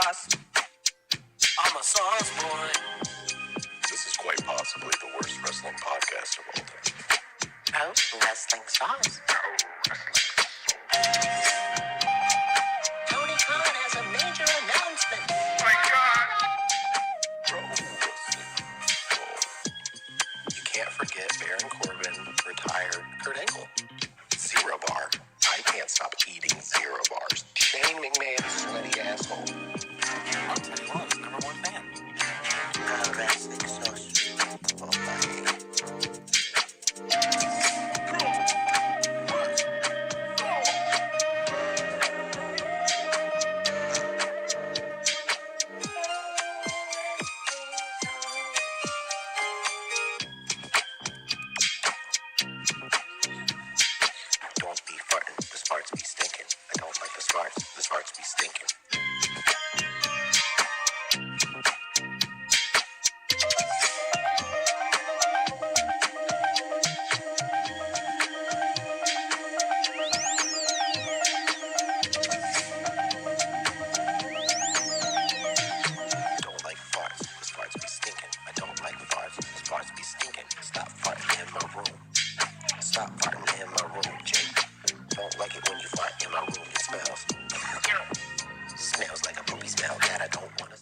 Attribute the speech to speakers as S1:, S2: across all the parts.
S1: sauce. I'm a sauce boy.
S2: This is quite possibly the worst wrestling podcast of all time.
S1: Oh, wrestling sauce. Tony Khan has a major announcement. Oh my God.
S2: Pro wrestling. You can't forget Baron Corbin, retired Kurt Angle. Zero bar. I can't stop eating 0 bars. Shane McMahon, sweaty asshole.
S1: I'll tell you what, #1 fan. Wrestling sauce.
S2: Oh my. Don't be farting. The farts be stinking. I don't like the farts. The farts be stinking. Don't like farts. The farts be stinking. I don't like farts. The farts be stinking. Stop farting in my room. Stop farting in my room, Jake. Don't like it when you fart in my room. It smells. Smells like a poopy smell that I don't want to.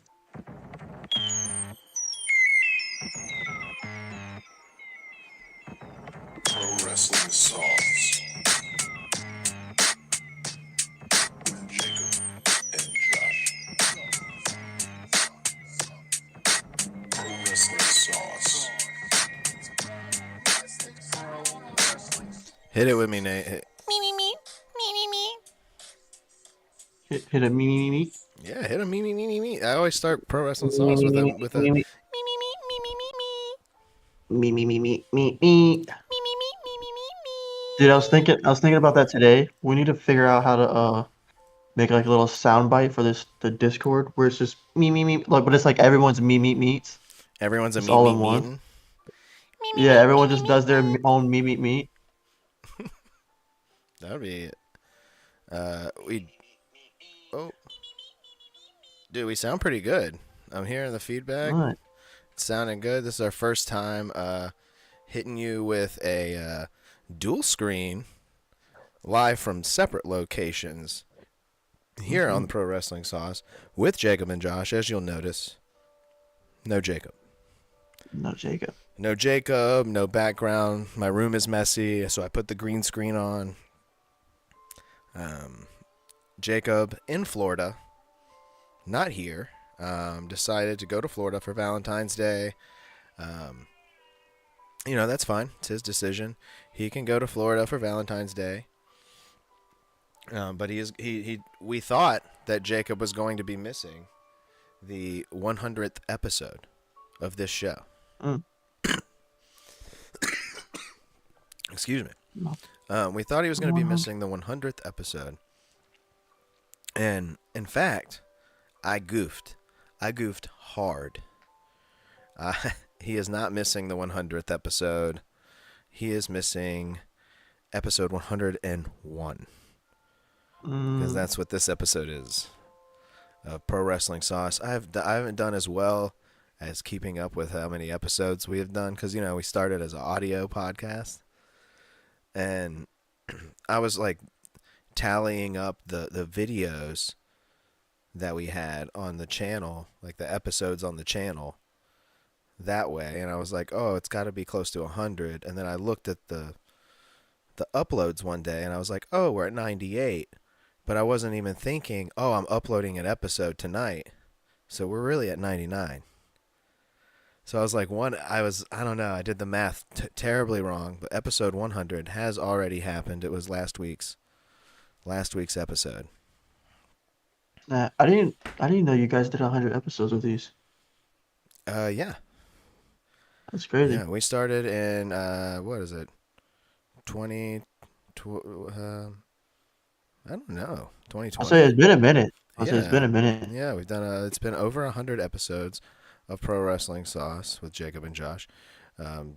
S2: Pro Wrestling Sauce with Jacob and Josh. Pro Wrestling Sauce.
S3: Hit it with me, Nate. Hit
S4: Hit a me.
S3: Yeah, hit a me. I always start Pro Wrestling Sauce with a
S4: Me. Dude, I was thinking about that today. We need to figure out how to make like a little sound bite for the Discord where it's just me, like, but it's like everyone's meets.
S3: Everyone's a
S4: It's all in one.
S3: meeting.
S4: Yeah, everyone just does their own meet.
S3: That would be we sound pretty good. I'm hearing the feedback.
S4: Right.
S3: It's sounding good. This is our first time hitting you with a dual screen live from separate locations here on the Pro Wrestling Sauce with Jacob and Josh. As you'll notice, no Jacob.
S4: No Jacob.
S3: No Jacob, no background. My room is messy, so I put the green screen on. Jacob in Florida, not here, decided to go to Florida for Valentine's Day. That's fine. It's his decision. He can go to Florida for Valentine's Day. But we thought that Jacob was going to be missing the 100th episode of this show. Excuse me. We thought he was going to be missing the 100th episode. And, in fact, I goofed. I goofed hard. He is not missing the 100th episode. He is missing episode 101. Because that's what this episode is. Pro Wrestling Sauce. I haven't done as well as keeping up with how many episodes we have done. Because, we started as an audio podcast. And I was like tallying up the videos that we had on the channel, like the episodes on the channel that way. And I was like, oh, it's got to be close to 100. And then I looked at the uploads one day and I was like, oh, we're at 98. But I wasn't even thinking, oh, I'm uploading an episode tonight. So we're really at 99. So I was like, I don't know, I did the math terribly wrong, but episode 100 has already happened. It was last week's episode.
S4: I didn't know you guys did 100 episodes of these.
S3: Yeah.
S4: That's crazy.
S3: Yeah, we started in, what is it? I don't know, 2020.
S4: I'll say it's been a minute. It's been a minute.
S3: Yeah, we've done it's been over 100 episodes of Pro Wrestling Sauce with Jacob and Josh.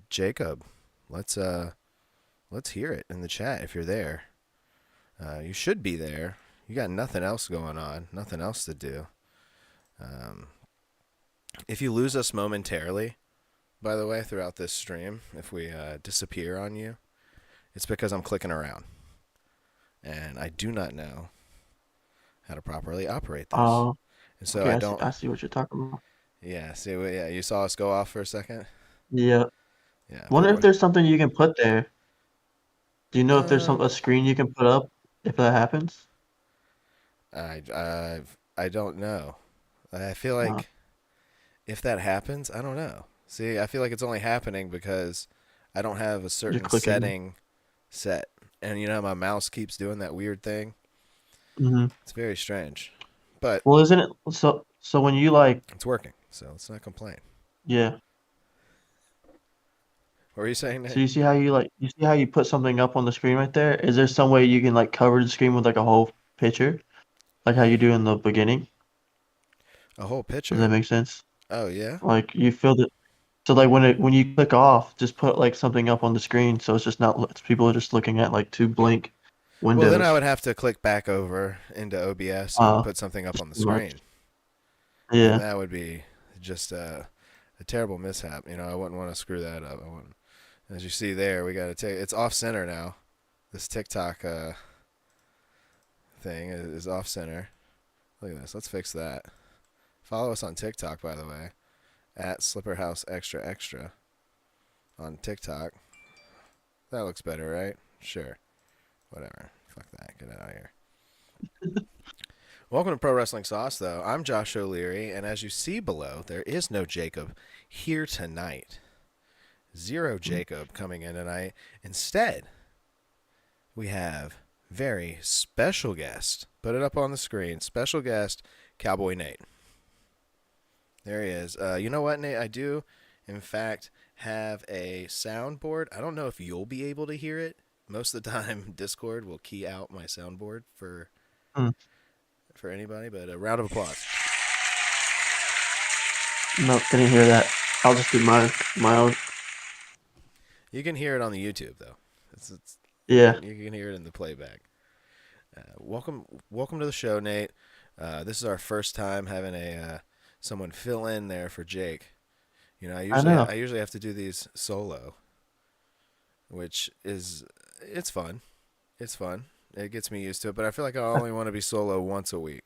S3: Jacob, let's hear it in the chat if you're there. You should be there. You got nothing else going on, nothing else to do. Um, if you lose us momentarily, by the way, throughout this stream, if we disappear on you, it's because I'm clicking around. And I do not know how to properly operate this.
S4: Oh,
S3: And so
S4: okay.
S3: I
S4: I see.
S3: don't.
S4: I see what you're talking about.
S3: Yeah, see, yeah, you saw us go off for a second?
S4: Yeah.
S3: Yeah,
S4: Wonder if there's something you can put there. Do you know if there's a screen you can put up if that happens?
S3: I don't know. I feel
S4: Uh,
S3: like if that happens, I don't know. See, I feel like it's only happening because I don't have a
S4: you're
S3: certain
S4: clicking.
S3: setting set. And you know, my mouse keeps doing that weird thing.
S4: Hmm.
S3: It's very strange. But
S4: Well, isn't it so? So when you like,
S3: it's working, so let's not complain.
S4: yeah.
S3: What were you saying,
S4: So
S3: Nate?
S4: you see how you see how you put something up on the screen right there? Is there some way you can like cover the screen with like a whole picture, like how you do in the beginning?
S3: A whole
S4: Does that
S3: picture?
S4: make sense?
S3: Oh, yeah?
S4: Like you feel that. So like when you click off, just put like something up on the screen, so it's just not people are just looking at like two blank
S3: Well, then I
S4: windows.
S3: would have to click back over into OBS and put something up on the
S4: Pretty much.
S3: screen. And
S4: Yeah.
S3: that would be just a terrible mishap. You know, I wouldn't want to screw that up. I wouldn't. As you see there, we got to take. It's off center now. This TikTok thing is off center. Look at this. Let's fix that. Follow us on TikTok, by the way, at Slipperhouse Extra Extra on TikTok. That looks better, right? Sure. Whatever. Fuck that. Get out of here. Welcome to Pro Wrestling Sauce, though. I'm Josh O'Leary, and as you see below, there is no Jacob here tonight. Zero Jacob coming in tonight. Instead, we have very special guest. Put it up on the screen. Special guest, Cowboy Nate. There he is. You know what, Nate? I do, in fact, have a soundboard. I don't know if you'll be able to hear it. Most of the time, Discord will key out my soundboard for
S4: Hmm.
S3: anybody, but a round of applause.
S4: No, didn't hear that. I'll just do my own.
S3: You can hear it on the YouTube, though.
S4: Yeah.
S3: You can hear it in the playback. Welcome to the show, Nate. This is our first time having someone fill in there for Jake. You know,
S4: I know.
S3: I usually have to do these solo, which is it's fun. It's fun. It gets me used to it, but I feel like I only want to be solo once a week.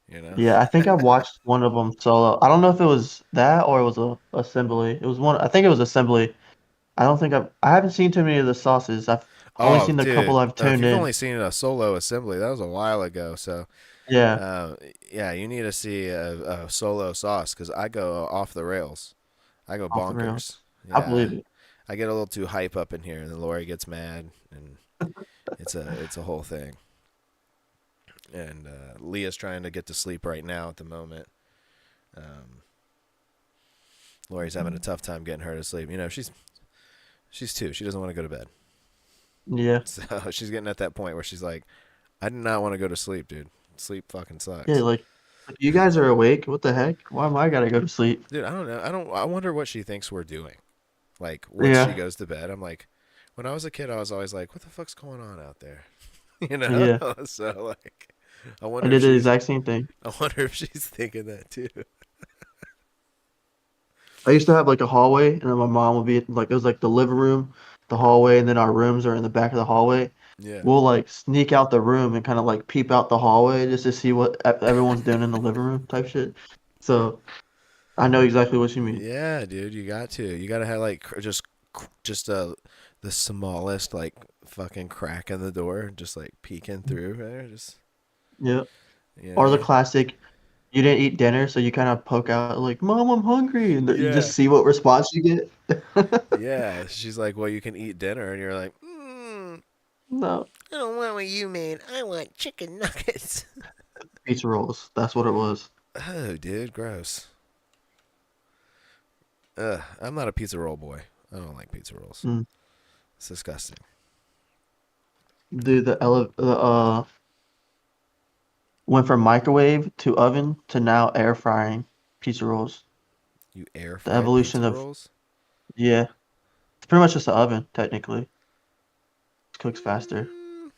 S3: You know?
S4: Yeah, I think I watched one of them solo. I don't know if it was that or it was a assembly. It was one. I think it was assembly. I don't think I haven't seen too many of the sauces. I've only
S3: Oh,
S4: seen the couple
S3: dude.
S4: I've
S3: If
S4: tuned
S3: you've
S4: in.
S3: only seen a solo assembly, that was a while ago. So,
S4: Yeah,
S3: yeah, you need to see a solo sauce because I go off the rails. I go
S4: off the
S3: bonkers.
S4: rails. I
S3: Yeah,
S4: believe it.
S3: I get a little too hype up in here, and then Lori gets mad, and it's a whole thing. And Leah's trying to get to sleep right now at the moment. Lori's having a tough time getting her to sleep. You know, she's 2. She doesn't want to go to bed.
S4: Yeah.
S3: So she's getting at that point where she's like, I do not want to go to sleep, dude. Sleep fucking
S4: Yeah,
S3: sucks.
S4: like you guys are awake. What the heck? Why am I gotta go to sleep?
S3: Dude, I don't know. I wonder what she thinks we're doing. Like, once she
S4: Yeah,
S3: goes to bed, I'm like, when I was a kid, I was always like, what the fuck's going on out there? You know?
S4: yeah.
S3: So, like,
S4: I did the exact same thing.
S3: I wonder if she's thinking that too.
S4: I used to have like a hallway, and then my mom would be like, it was like the living room, the hallway, and then our rooms are in the back of the hallway.
S3: Yeah.
S4: We'll like sneak out the room and kind of like peep out the hallway just to see what everyone's doing in the living room type shit. So I know exactly what you mean.
S3: Yeah, dude, you got to. You got to have like just the smallest like fucking crack in the door, just like peeking through there, just
S4: Yeah.
S3: you
S4: Or the
S3: know.
S4: classic, you didn't eat dinner, so you kind of poke out like, "Mom, I'm hungry," and you
S3: Yeah.
S4: just see what response you get.
S3: Yeah, she's like, "Well, you can eat dinner," and you're like,
S4: No,
S3: "I don't want what you made. I want chicken nuggets."
S4: pizza rolls. That's what it was.
S3: Oh, dude, gross. Ugh, I'm not a pizza roll boy. I don't like pizza rolls.
S4: Mm.
S3: It's disgusting.
S4: Dude, went from microwave to oven to now air frying pizza rolls.
S3: You air
S4: The
S3: fry
S4: evolution
S3: pizza
S4: of,
S3: rolls?
S4: yeah, it's pretty much just an oven technically. It cooks faster.
S3: Mm,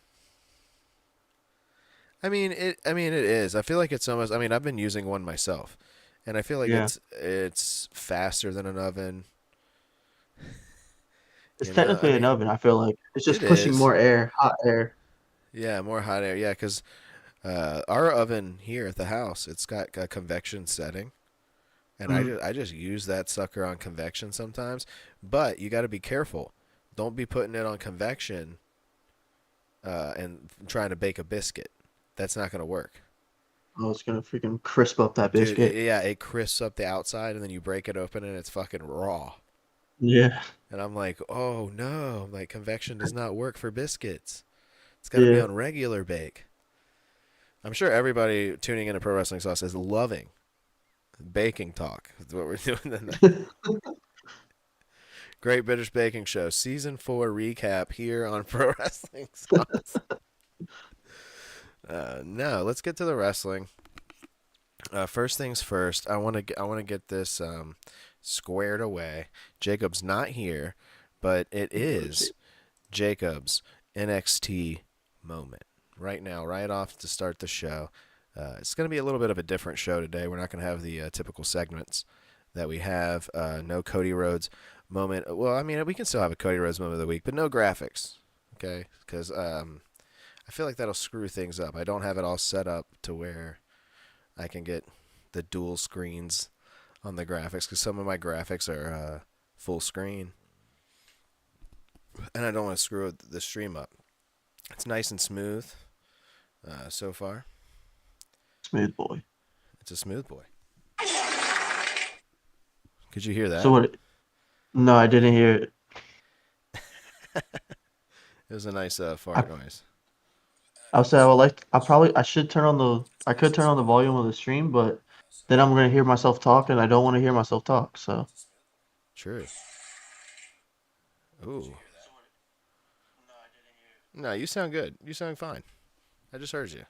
S3: it is. I feel like it's almost. I mean, I've been using one myself, and I feel like
S4: Yeah.
S3: it's faster than an oven.
S4: It's
S3: You know, I
S4: technically an
S3: mean,
S4: oven. I feel like it's
S3: it
S4: just pushing
S3: is.
S4: more air, hot air.
S3: Yeah, more hot air. Yeah, because our oven here at the house, it's got a convection setting, and
S4: Mm.
S3: I just use that sucker on convection sometimes. But you got to be careful. Don't be putting it on convection and trying to bake a biscuit. That's not going to work.
S4: Oh, it's gonna freaking crisp up that
S3: Dude,
S4: biscuit.
S3: yeah, it crisps up the outside, and then you break it open, and it's fucking raw.
S4: Yeah.
S3: And I'm like, oh no, like convection does not work for biscuits. It's got to be
S4: Yeah.
S3: on regular bake. I'm sure everybody tuning into Pro Wrestling Sauce is loving baking talk. That's what we're doing tonight. Great British Baking Show, Season 4 recap here on Pro Wrestling Sauce. No, let's get to the wrestling. First things first, I want to get this squared away. Jacob's not here, but it is Jacob's NXT moment right now, right off to start the show. It's going to be a little bit of a different show today. We're not going to have the typical segments that we have. No Cody Rhodes moment. Well, I mean, we can still have a Cody Rhodes moment of the week, but no graphics. Okay, because I feel like that'll screw things up. I don't have it all set up to where I can get the dual screens on the graphics because some of my graphics are full screen, and I don't want to screw the stream up. It's nice and smooth so far.
S4: Smooth boy.
S3: It's a smooth boy. Could you hear
S4: So
S3: that?
S4: what? No, I didn't hear it.
S3: It was a nice
S4: I
S3: fart noise.
S4: I'll say I would like. I should turn on the. I could turn on the volume of the stream, but then I'm gonna hear myself talk, and I don't want to hear myself talk. So.
S3: True. Ooh. No, you sound good. You sound fine. I just heard you.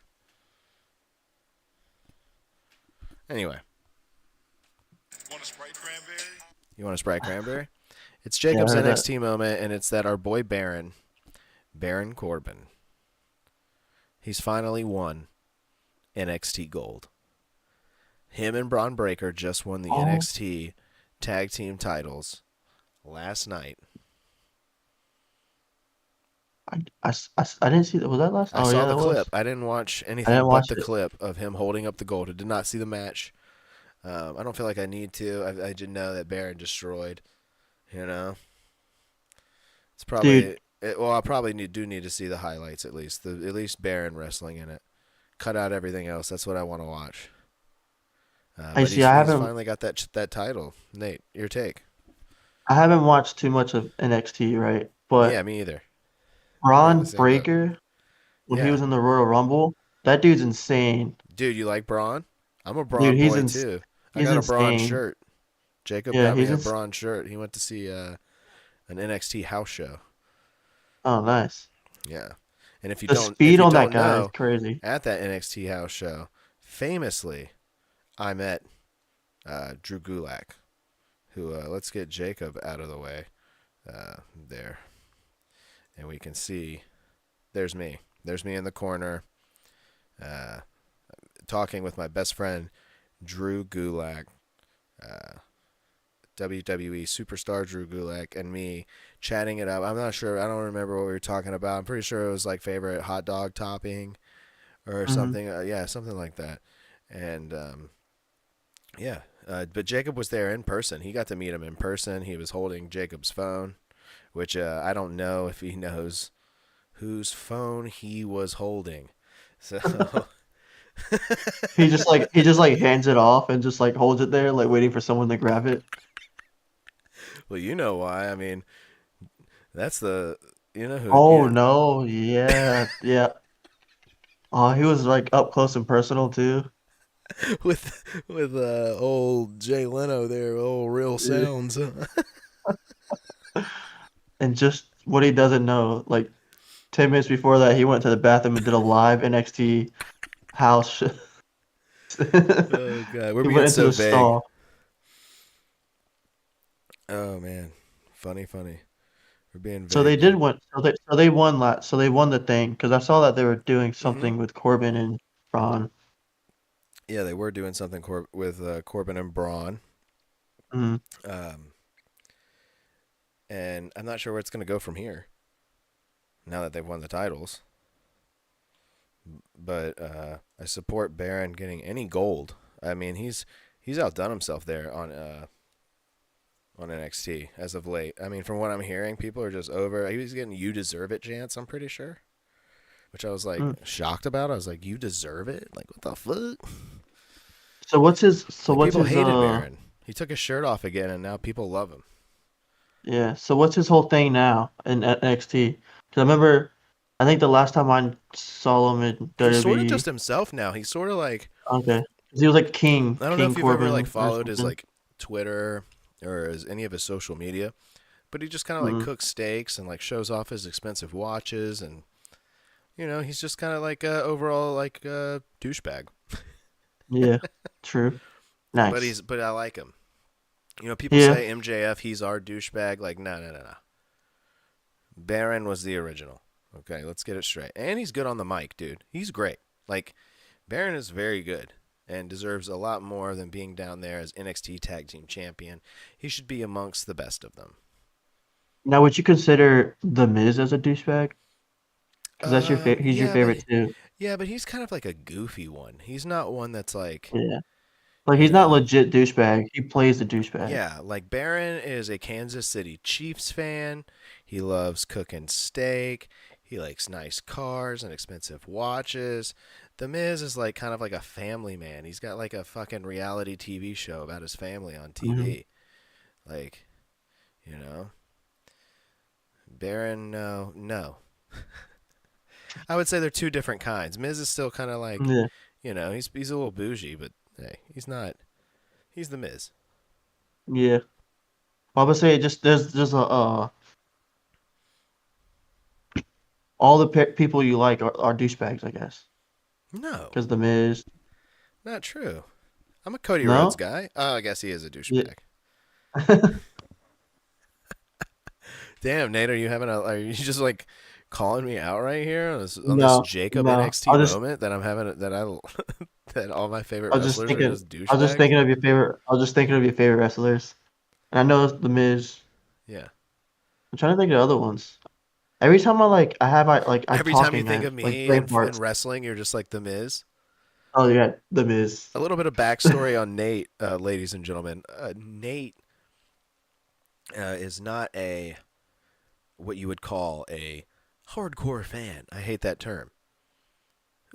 S3: Anyway,
S1: Want a Sprite cranberry?
S3: you want a Sprite Cranberry? It's
S4: Yeah, I
S3: Jacob's
S4: heard that.
S3: NXT moment, and it's that our boy Baron Corbin, he's finally won NXT Gold. Him and Braun Breaker just won the
S4: Oh,
S3: NXT Tag Team titles last night.
S4: I didn't see that. Was that last?
S3: I
S4: Oh yeah,
S3: saw the
S4: that
S3: clip.
S4: was.
S3: I didn't watch
S4: I
S3: anything
S4: didn't
S3: but
S4: watch
S3: the
S4: it.
S3: clip of him holding up the gold. I did not see the match. I don't feel like I need to. I just know that Baron destroyed. You know, it's
S4: Dude,
S3: probably. Well, I probably do need to see the highlights at least. At least Baron wrestling in it. Cut out everything else. That's what I want to watch.
S4: I
S3: But
S4: see. I
S3: he's
S4: haven't.
S3: finally got that title. Nate, your take?
S4: I haven't watched too much of NXT, right?
S3: Yeah,
S4: But
S3: me either. We're in the
S4: Braun
S3: same boat.
S4: Breaker, when he
S3: Yeah,
S4: was in the Royal Rumble, that dude's insane.
S3: dude, you like Braun? I'm a
S4: Dude,
S3: Braun boy too. I
S4: he's
S3: got a Braun
S4: insane.
S3: shirt. Jacob
S4: Yeah,
S3: got me a Braun shirt. He went to see an NXT house show.
S4: oh nice.
S3: Yeah, and
S4: The
S3: if
S4: speed
S3: you
S4: on that
S3: don't
S4: guy is
S3: know,
S4: crazy.
S3: at that NXT house show, famously, I met Drew Gulak. Who let's get Jacob out of the way there, and we can see. There's me. There's me in the corner, uh, talking with my best friend Drew Gulak. Uh, WWE superstar Drew Gulak and me chatting it up. I'm not sure. I don't remember what we were talking about. I'm pretty sure it was like favorite hot dog topping or
S4: Hmm.
S3: something. Yeah, something like that. And yeah, but Jacob was there in person. He got to meet him in person. He was holding Jacob's phone, which I don't know if he knows whose phone he was holding. So
S4: He just like hands it off and just like holds it there, like waiting for someone to grab it.
S3: well, you know why. I mean, that's the you know who
S4: Oh
S3: you
S4: no, yeah, yeah. Oh, he was like up close and personal too.
S3: with old Jay Leno there, old real
S4: Yeah.
S3: sounds.
S4: And just what he doesn't know, like 10 minutes before that, he went to the bathroom and did a live NXT house.
S3: Oh god, we're
S4: He
S3: being
S4: went into
S3: so
S4: the
S3: vague.
S4: stall.
S3: Oh man, funny. We're being
S4: So they
S3: vague
S4: did
S3: here.
S4: win. So they won that. So they won the thing because I saw that they were doing
S3: Mhm.
S4: something with Corbin and Braun.
S3: Yeah, they were doing something with Corbin and Braun.
S4: Mm.
S3: Um, and I'm not sure where it's going to go from here. Now that they've won the titles. But I support Baron getting any gold. I mean, he's outdone himself there on NXT as of late. I mean, from what I'm hearing, people are just over. He was getting "You deserve it" chants. I'm pretty sure, which I was like shocked about. I was like, "You deserve it"? Like, what the fuck?
S4: So what's his? So
S3: Like,
S4: what's
S3: people
S4: his?
S3: hated Baron. He took his shirt off again, and now people love him.
S4: Yeah. So what's his whole thing now in NXT? Because I remember, I think the last time I saw him in
S3: He's sort of
S4: WWE.
S3: just himself now. He's sort of like,
S4: Okay. 'Cause he was like
S3: I don't know
S4: King
S3: if you've ever like
S4: Corbin or
S3: followed his
S4: something.
S3: like Twitter or any of his social media, but he just kind of like
S4: Mm.
S3: cooks steaks and like shows off his expensive watches, and he's just kind of like overall like douchebag.
S4: Yeah. True. Nice.
S3: But I like him. People
S4: Yeah.
S3: say MJF, he's our douchebag. Like, no. Baron was the original. Okay, let's get it straight. And he's good on the mic, dude. He's great. Like, Baron is very good and deserves a lot more than being down there as NXT Tag Team Champion. He should be amongst the best of them.
S4: Now, would you consider The Miz as a douchebag? Because that's your favorite. He's your
S3: Yeah, but
S4: favorite too.
S3: he's kind of like a goofy one. He's not one that's like,
S4: Yeah. Like
S3: you
S4: he's not
S3: know,
S4: legit douchebag. He plays the douchebag.
S3: yeah, like Baron is a Kansas City Chiefs fan. He loves cooking steak. He likes nice cars and expensive watches. The Miz is like kind of like a family man. He's got like a fucking reality TV show about his family on TV. Like, you know, Baron, no. I would say they're two different kinds. Miz is still kind of like,
S4: Yeah.
S3: he's a little bougie, but hey, he's not. He's the Miz.
S4: Yeah. I would say just there's just a all the people you like are douchebags, I guess.
S3: No,
S4: Because the Miz.
S3: not true. I'm a Cody Rhodes
S4: No.
S3: guy. Oh, I guess he is a
S4: Yeah.
S3: douchebag. Damn, Nate, are you just like calling me out right here on this
S4: No.
S3: Jacob
S4: No.
S3: NXT moment that I'm having that all my favorite
S4: I was just
S3: wrestlers are
S4: thinking.
S3: just
S4: I was just
S3: douchebags?
S4: thinking of your favorite. I was just thinking of your favorite wrestlers. And I know it's the Miz.
S3: Yeah.
S4: I'm trying to think of other ones. Every time I'm
S3: Every time you
S4: talking, I
S3: think
S4: have
S3: of
S4: like
S3: me
S4: brain
S3: in
S4: farts.
S3: wrestling, you're just like the Miz.
S4: Oh yeah, the Miz.
S3: A little bit of backstory on Nate, ladies and gentlemen. Nate is not what you would call a hardcore fan. I hate that term.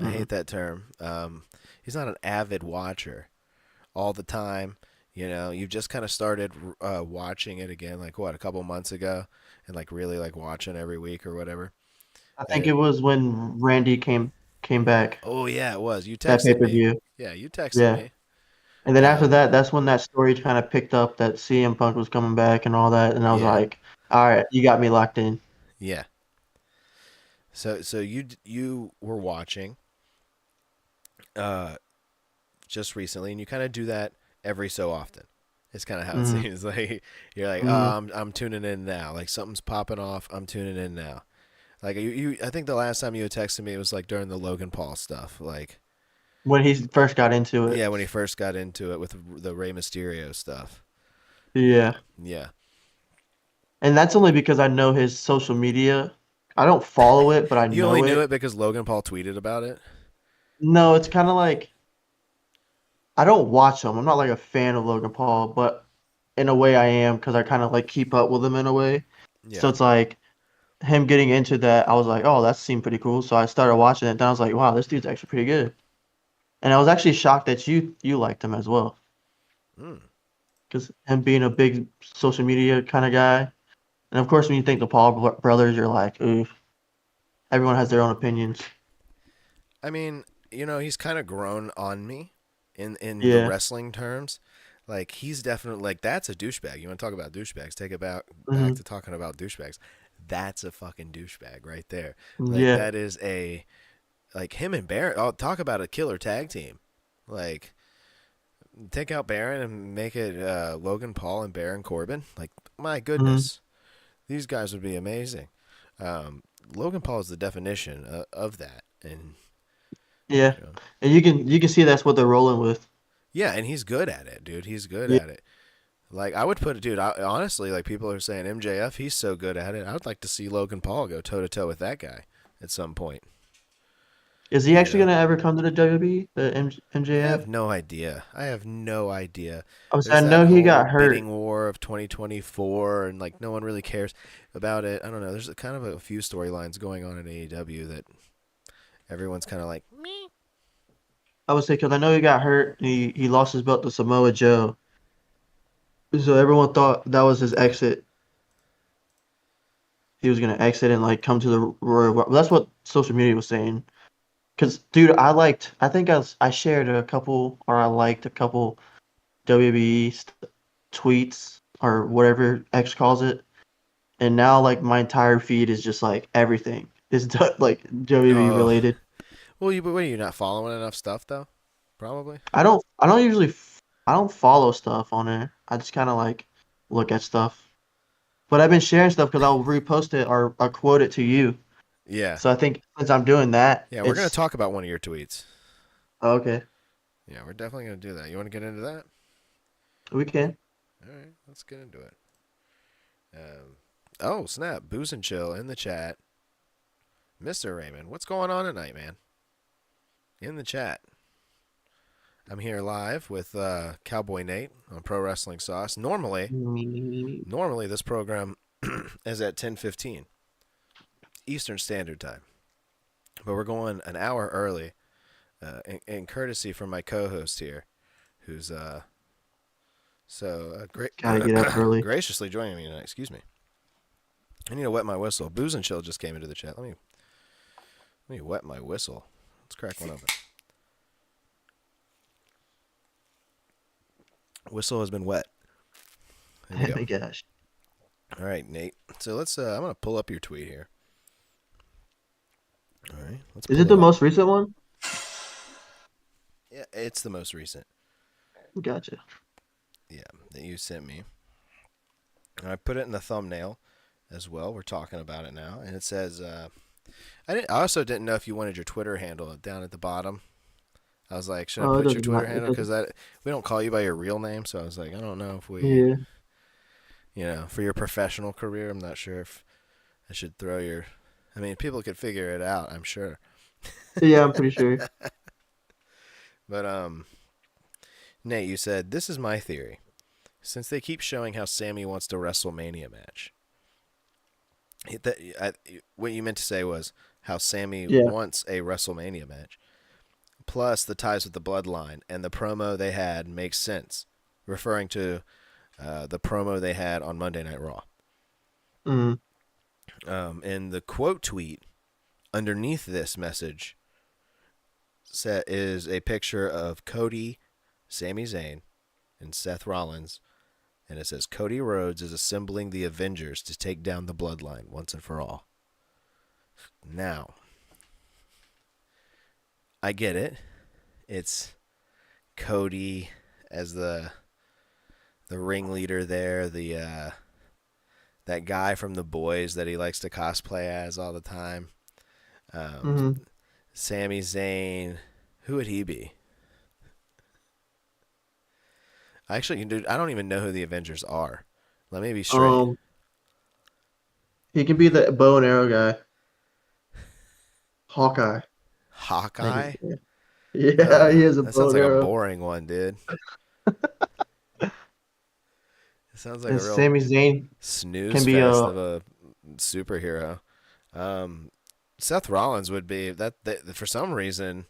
S3: I hate that term. He's not an avid watcher all the time. You've just kind of started watching it again, like what, a couple months ago, and like really like watching every week or whatever.
S4: I think it was when Randy came back,
S3: Oh yeah, it was. You
S4: that
S3: texted me.
S4: pay-per-view.
S3: Yeah, you texted
S4: Yeah.
S3: me.
S4: And then after that, that's when that story kind of picked up that CM Punk was coming back and all that, and I was
S3: Yeah,
S4: like, all right, you got me locked in.
S3: yeah. So you were watching just recently, and you kind of do that every so often. It's kind of how it
S4: Mhm.
S3: seems. Like you're like,
S4: Mhm.
S3: oh, I'm tuning in now. Like something's popping off. I'm tuning in now. Like I think the last time you had texted me, it was like during the Logan Paul stuff. Like,
S4: When he first got into it.
S3: yeah, when he first got into it with the Rey Mysterio stuff.
S4: Yeah.
S3: Yeah.
S4: And that's only because I know his social media. I don't follow it, but I
S3: You only
S4: know
S3: knew
S4: it.
S3: it because Logan Paul tweeted about it.
S4: No, it's kind of like I don't watch him. I'm not like a fan of Logan Paul, but in a way I am because I kind of like keep up with him in a way. So
S3: Yeah.
S4: it's like him getting into that, I was like, oh, that seemed pretty cool. So I started watching it. Then I was like, wow, this dude's actually pretty good. And I was actually shocked that you liked him as well,
S3: Mm.
S4: because him being a big social media kind of guy. And of course, when you think the Paul brothers, you're like, ooh, everyone has their own opinions.
S3: I mean, he's kind of grown on me in the
S4: Yeah.
S3: wrestling terms. Like he's definitely like that's a douchebag. You want to talk about douchebags? Take it back
S4: Hmm.
S3: to talking about douchebags. That's a fucking douchebag right there. Like
S4: Yeah.
S3: that is like him and Baron. Oh, talk about a killer tag team. Like take out Baron and make it Logan Paul and Baron Corbin. Like my
S4: Hmm.
S3: goodness, these guys would be amazing. Logan Paul is the definition of that, and
S4: Yeah,
S3: You know?
S4: and you can see that's what they're rolling with.
S3: Yeah, and he's good at it, dude. He's good
S4: Yeah.
S3: at it. Like I would put it, dude. Honestly, like people are saying MJF, he's so good at it. I would like to see Logan Paul go toe to toe with that guy at some point.
S4: Is he
S3: You
S4: actually
S3: know,
S4: gonna ever come to the WWE, the
S3: I have
S4: MJF?
S3: no idea. I have no idea.
S4: I
S3: There's that
S4: know he
S3: whole
S4: got hurt.
S3: bidding war of 2024, and like no one really cares about it. I don't know. There's kind of a few storylines going on in AEW that everyone's kind of like,
S4: I would say because I know he got hurt. He lost his belt to Samoa Joe, so everyone thought that was his exit. He was gonna exit and like come to the Royal Rumble. That's what social media was saying. Cause dude, I think I shared a couple or I liked a couple WWE tweets or whatever X calls it, and now like my entire feed is just like everything is like WWE
S3: oh,
S4: related.
S3: well, but what are you not following enough stuff though? Probably.
S4: I don't usually I don't follow stuff on there. I just kind of like look at stuff. But I've been sharing stuff because I'll repost it or I'll quote it to you.
S3: Yeah.
S4: So I think since I'm doing that,
S3: Yeah, we're gonna
S4: it's
S3: talk about one of your tweets.
S4: okay.
S3: Yeah, we're definitely gonna do that. You want to get into that?
S4: We can.
S3: All right, let's get into it. Oh snap! Booze and chill in the chat, Mr. Raymond. What's going on tonight, man? In the chat. I'm here live with Cowboy Nate on Pro Wrestling Sauce. Normally this program is at 10:15 Eastern Standard Time, but we're going an hour early, in courtesy from my co-host here, who's great
S4: Gotta get up early.
S3: graciously joining me tonight. Excuse me. I need to wet my whistle. Booze and Chill just came into the chat. Let me wet my whistle. Let's crack one open. Whistle has been wet. There
S4: Oh
S3: we
S4: my
S3: go.
S4: gosh.
S3: All right, Nate. So let's. I'm gonna pull up your tweet here. All right, let's.
S4: Is
S3: Pull
S4: it the
S3: it up.
S4: most recent one?
S3: Yeah, it's the most recent.
S4: Gotcha.
S3: Yeah, that you sent me. And I put it in the thumbnail as well. We're talking about it now, and it says. I also didn't know if you wanted your Twitter handle down at the bottom. I was like, should I
S4: Oh, it
S3: put your
S4: doesn't
S3: Twitter
S4: matter. It
S3: handle? Because
S4: doesn't.
S3: we don't call you by your real name, so I was like, I don't know if we,
S4: Yeah.
S3: for your professional career, I'm not sure if I should throw your. I mean, people could figure it out, I'm sure.
S4: Yeah, I'm pretty sure.
S3: But Nate, you said this is my theory. Since they keep showing how Sammy wants to WrestleMania match, what you meant to say was how Sammy
S4: Yeah.
S3: wants a WrestleMania match. Plus the ties with the bloodline and the promo they had makes sense, referring to the promo they had on Monday Night Raw.
S4: Mm.
S3: And the quote tweet underneath this message is a picture of Cody, Sami Zayn, and Seth Rollins, and it says Cody Rhodes is assembling the Avengers to take down the bloodline once and for all. Now, I get it. It's Cody as the ringleader there, that guy from The Boys that he likes to cosplay as all the time.
S4: Hmm.
S3: Sami Zayn, who would he be? Actually, dude, I don't even know who the Avengers are. Let me be straight.
S4: He can be the bow and arrow guy. Hawkeye. I think
S3: Hawkeye?
S4: his name. Yeah, he has a
S3: That
S4: bow
S3: sounds
S4: and
S3: like a
S4: arrow.
S3: boring one, dude. It sounds like
S4: And
S3: a real
S4: Sami Zayn
S3: snooze
S4: can be
S3: fest
S4: a
S3: of a superhero. Seth Rollins would be that for some reason.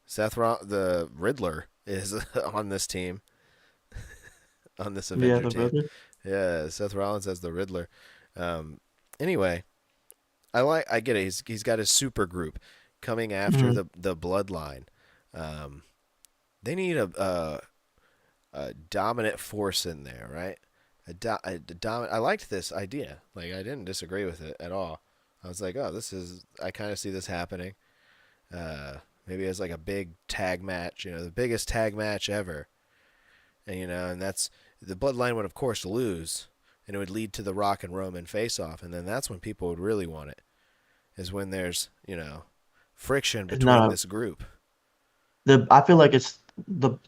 S3: The Riddler is on this team, on this
S4: yeah,
S3: Avenger
S4: the
S3: team.
S4: brother.
S3: Yeah, Seth Rollins as the Riddler. Anyway, I get it. He's got his super group coming after
S4: Hmm.
S3: the bloodline. They need a dominant force in there, right? I liked this idea. Like I didn't disagree with it at all. I was like, oh, I kind of see this happening. Maybe as like a big tag match, the biggest tag match ever. And that's the bloodline would of course lose, and it would lead to the Rock and Roman face-off, and then that's when people would really want it. Is when there's friction
S4: It's
S3: between
S4: not
S3: this group.
S4: I feel like it's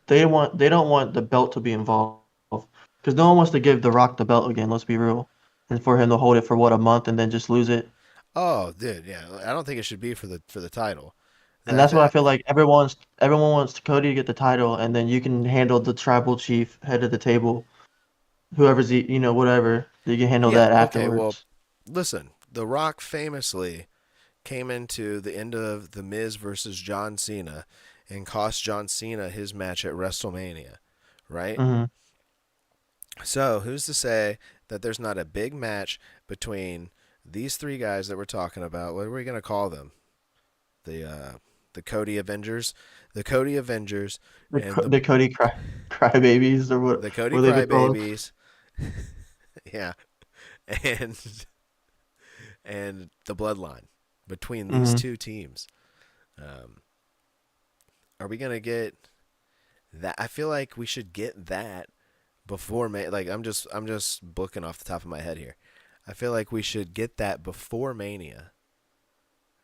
S4: they don't want the belt to be involved because no one wants to give The Rock the belt again. Let's be real, and for him to hold it for what, a month and then just lose it.
S3: Oh, dude, yeah. I don't think it should be for the title.
S4: And
S3: I
S4: that's what I
S3: feel
S4: feel like everyone wants Cody to get the title, and then you can handle the tribal chief, head of the table, whoever's whatever. You can handle
S3: yeah.
S4: that
S3: Okay. Well,
S4: afterwards.
S3: listen. The Rock famously came into the end of the Miz versus John Cena and cost John Cena his match at WrestleMania, right?
S4: Hmm.
S3: So who's to say that there's not a big match between these three guys that we're talking about? What are we gonna call them? The the Cody Avengers, the Cody Avengers, and
S4: The Cody crybabies or
S3: the Cody
S4: what they been called.
S3: Crybabies, yeah, and the Bloodline between these
S4: Hmm.
S3: two teams. Um, are we gonna get that? I feel like we should get that before May. Like I'm just booking off the top of my head here. I feel like we should get that before Mania,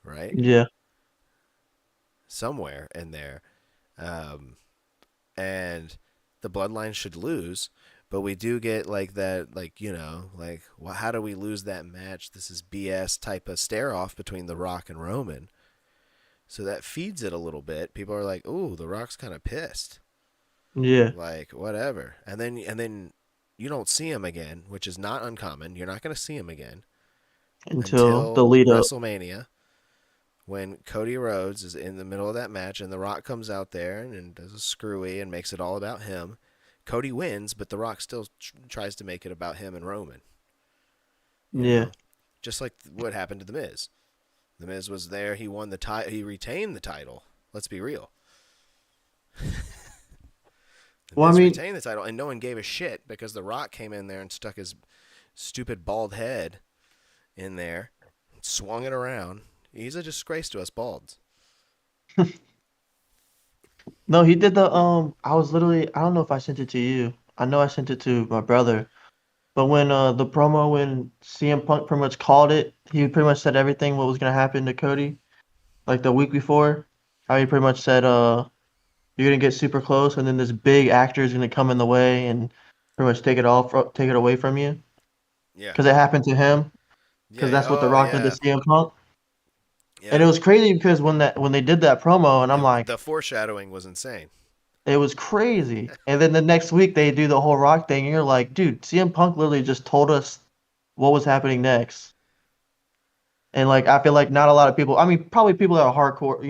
S3: right?
S4: Yeah,
S3: Somewhere in there, um, and the Bloodline should lose. But we do get like that, like like well, how do we lose that match? This is BS type of stare off between The Rock and Roman. So that feeds it a little bit. People are like, "Ooh, The Rock's kind of pissed."
S4: yeah.
S3: Like whatever, and then you don't see him again, which is not uncommon. You're not going to see him again
S4: Until the
S3: until
S4: lead up.
S3: WrestleMania when Cody Rhodes is in the middle of that match and The Rock comes out there and does a screwy and makes it all about him. Cody wins, but The Rock still tries to make it about him and Roman. You
S4: Yeah.
S3: know, just like what happened to The Miz. The Miz was there. He won the title. He retained the title. Let's be real. The
S4: Well, I
S3: Miz
S4: mean,
S3: retained the title, and no one gave a shit because The Rock came in there and stuck his stupid bald head in there, swung it around. He's a disgrace to us balds.
S4: no, he did the I was literally I don't know if I sent it to you. I know I sent it to my brother. But when the promo when CM Punk pretty much called it, he pretty much said everything what was gonna happen to Cody like the week before. How he pretty much said you're gonna get super close and then this big actor is gonna come in the way and pretty much take it away from you
S3: Yeah.
S4: because it happened to him
S3: Yeah,
S4: because
S3: yeah.
S4: that's what The
S3: Oh,
S4: Rock did to
S3: yeah.
S4: CM Punk. And
S3: Yeah.
S4: it was crazy because when they did that promo and I'm like
S3: The foreshadowing was insane.
S4: it was crazy. And then the next week they do the whole Rock thing and you're like, dude, CM Punk literally just told us what was happening next. And like I feel like not a lot of people. I mean, probably people that are hardcore,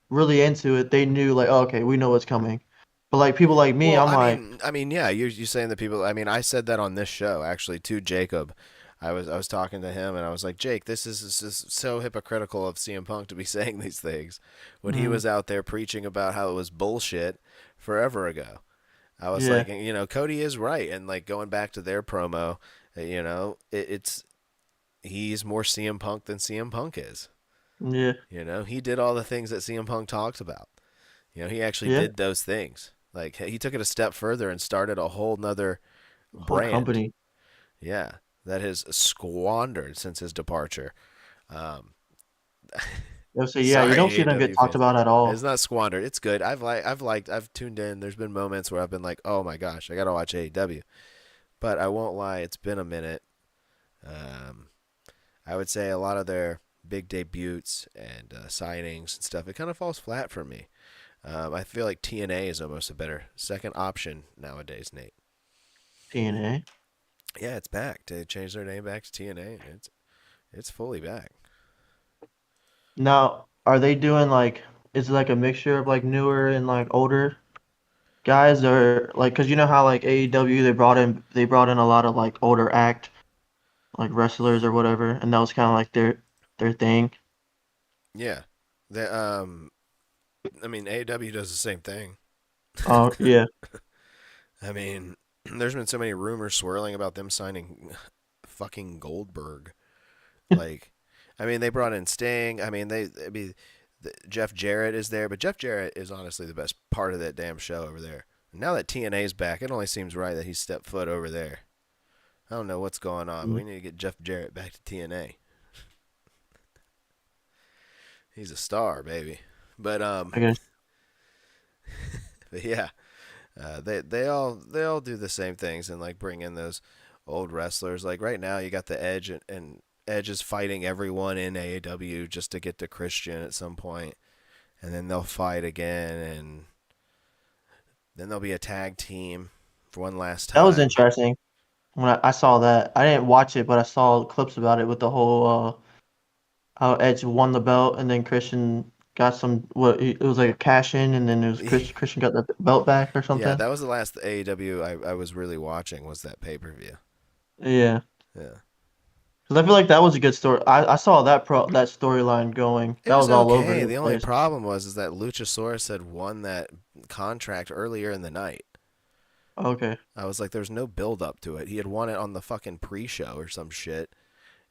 S4: really into it. They knew like, oh, okay, we know what's coming. But like people like me,
S3: Well,
S4: I'm like,
S3: yeah. You're saying that people. I mean, I said that on this show actually to Jacob. I was talking to him and I was like, Jake, this is so hypocritical of CM Punk to be saying these things when he
S4: mm,
S3: was out there preaching about how it was bullshit forever ago. I was
S4: yeah,
S3: like, Cody is right, and like going back to their promo, it's he's more CM Punk than CM Punk is.
S4: yeah,
S3: He did all the things that CM Punk talks about. He actually
S4: yeah.
S3: did those things. Like he took it a step further and started a whole nother
S4: Whole
S3: brand.
S4: company.
S3: Yeah, that has squandered since his departure. Um,
S4: They'll say, yeah, you
S3: sorry,
S4: don't see them get
S3: AEW
S4: talked
S3: fans.
S4: about at
S3: It's
S4: all.
S3: not squandered. It's good. I've tuned in. There's been moments where I've been like, oh my gosh, I gotta watch AEW. But I won't lie, it's been a minute. Um, I would say a lot of their big debuts and signings and stuff, it kind of falls flat for me. I feel like TNA is almost a better second option nowadays, Nate.
S4: TNA.
S3: Yeah, it's back. They changed their name back to TNA. It's fully back.
S4: Now, are they doing like? Is it like a mixture of like newer and like older guys, or like? Cause you know how like AEW they brought in a lot of like older like wrestlers or whatever, and that was kind of like their thing.
S3: Yeah. The I mean AEW does the same thing.
S4: Oh yeah.
S3: I mean, there's been so many rumors swirling about them signing fucking Goldberg. Like, I mean, they brought in Sting. Jeff Jarrett is there, but Jeff Jarrett is honestly the best part of that damn show over there. Now that TNA's back, it only seems right that he stepped foot over there. I don't know what's going on, but we need to get Jeff Jarrett back to TNA. He's a star, baby. But
S4: I guess
S3: But yeah, they all do the same things and like bring in those old wrestlers. Like right now, you got the Edge and Edge is fighting everyone in AEW just to get to Christian at some point, and then they'll fight again, and then there'll be a tag team for one last
S4: That was
S3: time.
S4: interesting. When I saw that, I didn't watch it, but I saw clips about it with the whole how Edge won the belt and then Christian got some it was like a cash in and then it was Christian got the belt back or
S3: Yeah,
S4: something.
S3: that was the last AEW I was really watching was that pay per view.
S4: Yeah,
S3: Yeah,
S4: because I feel like that was a good story. I saw that storyline going.
S3: it
S4: That
S3: was
S4: was all over
S3: okay.
S4: the
S3: The only
S4: place.
S3: problem was is that Luchasaurus had won that contract earlier in the night.
S4: Okay,
S3: I was like, there's no build up to it. He had won it on the fucking pre-show or some shit,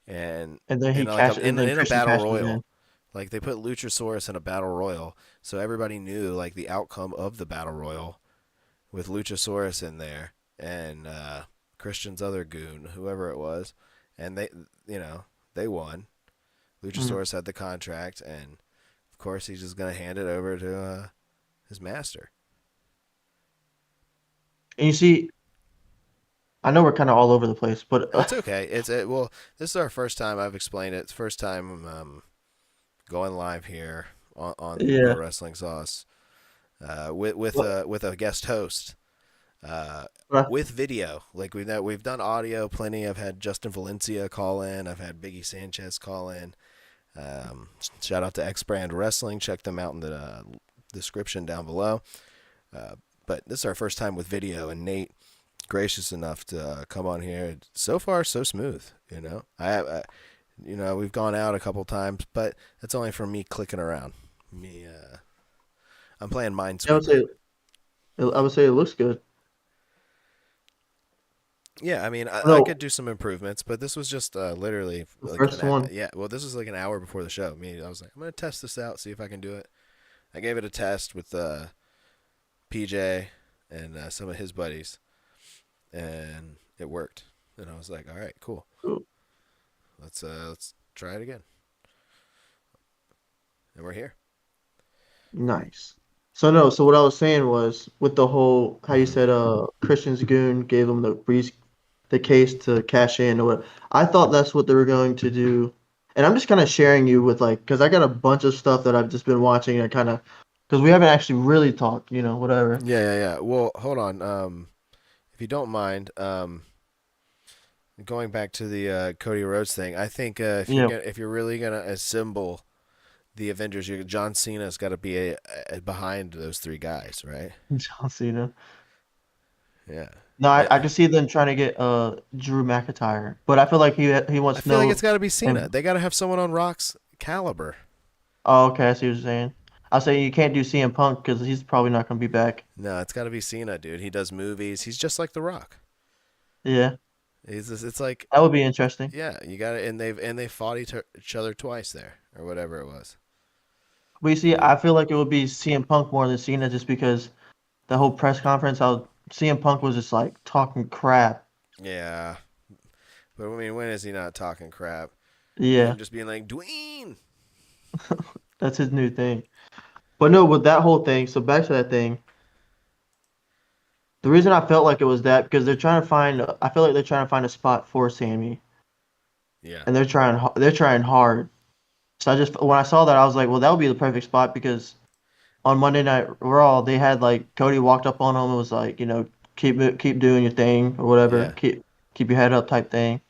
S3: and
S4: and then
S3: in
S4: he
S3: like
S4: cashed, and then
S3: in a
S4: Christian
S3: battle
S4: cashed it in.
S3: royal, like they put Luchasaurus in a battle royal, so everybody knew like the outcome of the battle royal with Luchasaurus in there and Christian's other goon, whoever it was, and they won.
S4: Mm.
S3: Luchasaurus had the contract, and of course he's just gonna hand it over to his master.
S4: And you see, I know we're kind of all over the place, but
S3: It's okay. Well, this is our first time I've explained it. It's the first time going live here on Pro
S4: yeah.
S3: Wrestling Sauce with
S4: Well,
S3: with a guest host
S4: but
S3: with video. Like we've done audio plenty. I've had Justin Valencia call in. I've had Biggie Sanchez call in. Shout out to XBRAND Wrestling. Check them out in the description down below. Uh, but this is our first time with video, and Nate gracious enough to come on here. So far, so smooth. We've gone out a couple times, but that's only from me clicking around. I'm playing
S4: I would
S3: Minesweeper.
S4: say it looks good.
S3: Yeah, I mean, I
S4: No,
S3: could do some improvements, but this was just literally
S4: the
S3: like
S4: first one.
S3: yeah. Well, this was like an hour before the show. I was like, I'm gonna test this out, see if I can do it. I gave it a test with PJ and some of his buddies, and it worked. And I was like, all right, cool.
S4: Cool.
S3: Let's try it again. And we're here.
S4: Nice. So no, so what I was saying was with the whole how you
S3: Mm-hmm.
S4: said Christian's goon gave him the case to cash in or what. I thought that's what they were going to do. And I'm just kind of sharing you with like because I got a bunch of stuff that I've just been watching and kind of because we haven't actually really talked, whatever.
S3: Yeah. Well, hold on. If you don't mind, going back to the Cody Rhodes thing, I think
S4: Yeah,
S3: if you're really gonna assemble the Avengers, John Cena's got to be behind those three guys, right?
S4: John Cena.
S3: Yeah.
S4: No,
S3: I
S4: I can see them trying to get Drew McIntyre, but I feel like he
S3: I
S4: wants to
S3: feel like it's
S4: know
S3: got to be Cena.
S4: him.
S3: They got to have someone on Rock's caliber.
S4: Oh, okay, I see what you're saying. I'll say you can't do CM Punk because he's probably not going to be back.
S3: No, it's got to be Cena, dude. He does movies. He's just like The Rock.
S4: Yeah,
S3: It's like
S4: that would be interesting.
S3: yeah, you got it. And they fought each other twice there or whatever it was.
S4: But you see,
S3: Yeah.
S4: I feel like it would be CM Punk more than Cena just because the whole press conference, how CM Punk was just like talking crap.
S3: Yeah. But I mean, when is he not talking crap?
S4: Yeah,
S3: Him just being like, Dwayne.
S4: that's his new thing. But no, with that whole thing, so back to that thing, the reason I felt like it was that because I feel like they're trying to find a spot for Sammy,
S3: Yeah.
S4: and they're trying hard. So when I saw that, I was like, well, that would be the perfect spot because on Monday Night Raw, they had like Cody walked up on him and was like, keep doing your thing or whatever,
S3: Yeah.
S4: keep your head up type thing.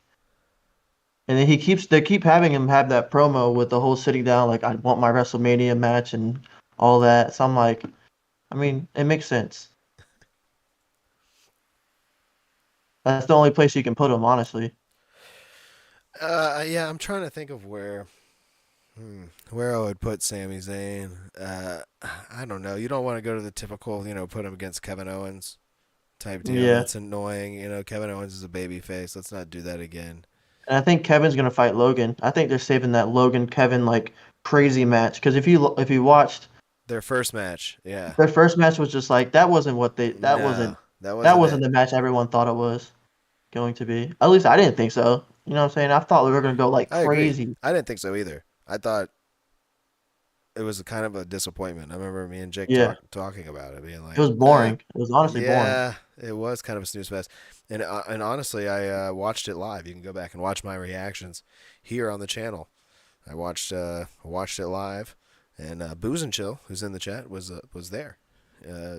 S4: And then they keep having him have that promo with the whole sitting down like I want my WrestleMania match and all that. So I'm like, I mean, it makes sense. That's the only place you can put him, honestly.
S3: Yeah, I'm trying to think of where I would put Sami Zayn. I don't know. You don't want to go to the typical, put him against Kevin Owens type deal.
S4: Yeah.
S3: That's annoying. Kevin Owens is a baby face. Let's not do that again.
S4: And I think Kevin's gonna fight Logan. I think they're saving that Logan Kevin like crazy match because if you watched
S3: Their first match, yeah.
S4: their first match was just like that wasn't what they
S3: No, that
S4: that
S3: wasn't
S4: wasn't
S3: it.
S4: the match everyone thought it was going to be. At least I didn't think so. You know what I'm saying? I thought we were gonna go like
S3: I agree.
S4: crazy.
S3: I didn't think so either. I thought it was kind of a disappointment. I remember me and Jake
S4: Yeah,
S3: talking about it, being
S4: it
S3: like,
S4: was boring. It was honestly boring.
S3: yeah, it was kind of a snooze fest. And honestly, I watched it live. You can go back and watch my reactions here on the channel. I watched it live, and Booze and Chill, who's in the chat, was there,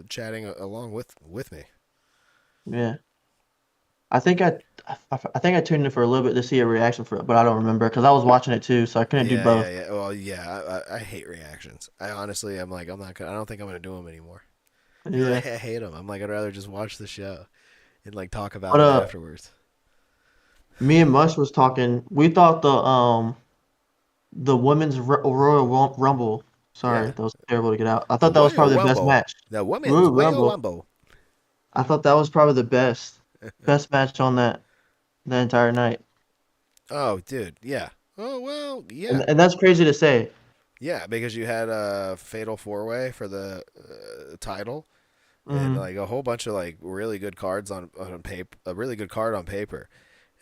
S3: chatting along with me.
S4: Yeah, I think I think I tuned in for a little bit to see a reaction for it, but I don't remember because I was watching it too, so I couldn't do
S3: Yeah, yeah,
S4: both.
S3: yeah. Well, yeah. I hate reactions. I honestly, I'm like, I'm not gonna. I don't think I'm gonna do them anymore. Because I
S4: Yeah,
S3: hate them. I'm like, I'd rather just watch the show and like talk about
S4: but
S3: it afterwards.
S4: me and Mush was talking. We thought the women's Rumble. Sorry,
S3: Yeah,
S4: that was terrible to get out. I
S3: the
S4: thought that was
S3: Royal
S4: probably the best
S3: Rumble,
S4: match.
S3: the women's
S4: Royal
S3: Royal
S4: Rumble.
S3: Rumble.
S4: I thought that was probably the best match on that entire night.
S3: Oh, dude, yeah. Oh well, yeah,
S4: And that's crazy to say.
S3: yeah. Because you had a fatal four way for the title, and
S4: Hmm.
S3: like a whole bunch of like really good cards on paper, a really good card on paper,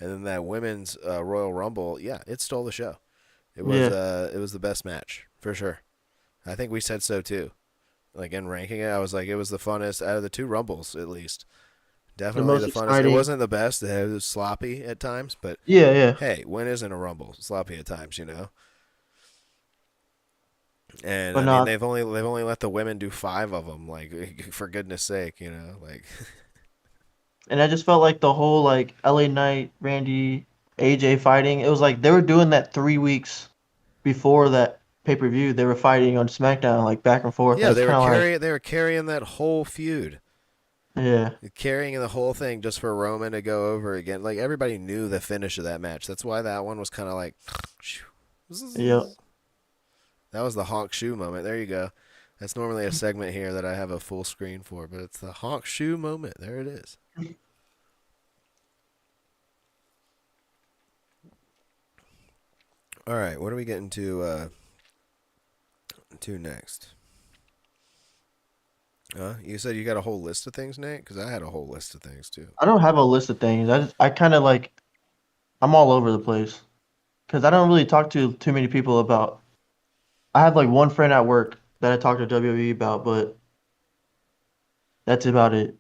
S3: and then that women's Royal Rumble. Yeah, it stole the show.
S4: Yeah,
S3: It was the best match for sure. I think we said so too. Like in ranking it, I was like, it was the funnest out of the two Rumbles, at least.
S4: the
S3: Definitely
S4: most
S3: the funnest. It
S4: exciting.
S3: wasn't the best. It was sloppy at times, but
S4: Yeah, yeah.
S3: hey, when isn't a Rumble sloppy at times, you know? And
S4: But
S3: I mean,
S4: no,
S3: they've only let the women do 5 of them. Like, for goodness sake, you know? Like,
S4: and I just felt like the whole like LA Knight, Randy, AJ fighting. It was like they were doing that 3 weeks before that pay-per-view. They were fighting on SmackDown like back and forth. And
S3: yeah,
S4: it's kind of like,
S3: they were carrying that whole feud,
S4: yeah,
S3: carrying the whole thing just for Roman to go over again. Like everybody knew the finish of that match. That's why that one was kind of like,
S4: yeah.
S3: that was the honk shoe moment. There you go. That's normally a segment here that I have a full screen for, but it's the honk shoe moment. There it is. All right, what are we getting to next? You said you got a whole list of things, Nate? Because I had a whole list of things too.
S4: I don't have a list of things. I kind of like I'm all over the place because I don't really talk to too many people about. I have like one friend at work that I talk to WWE about, but that's about it.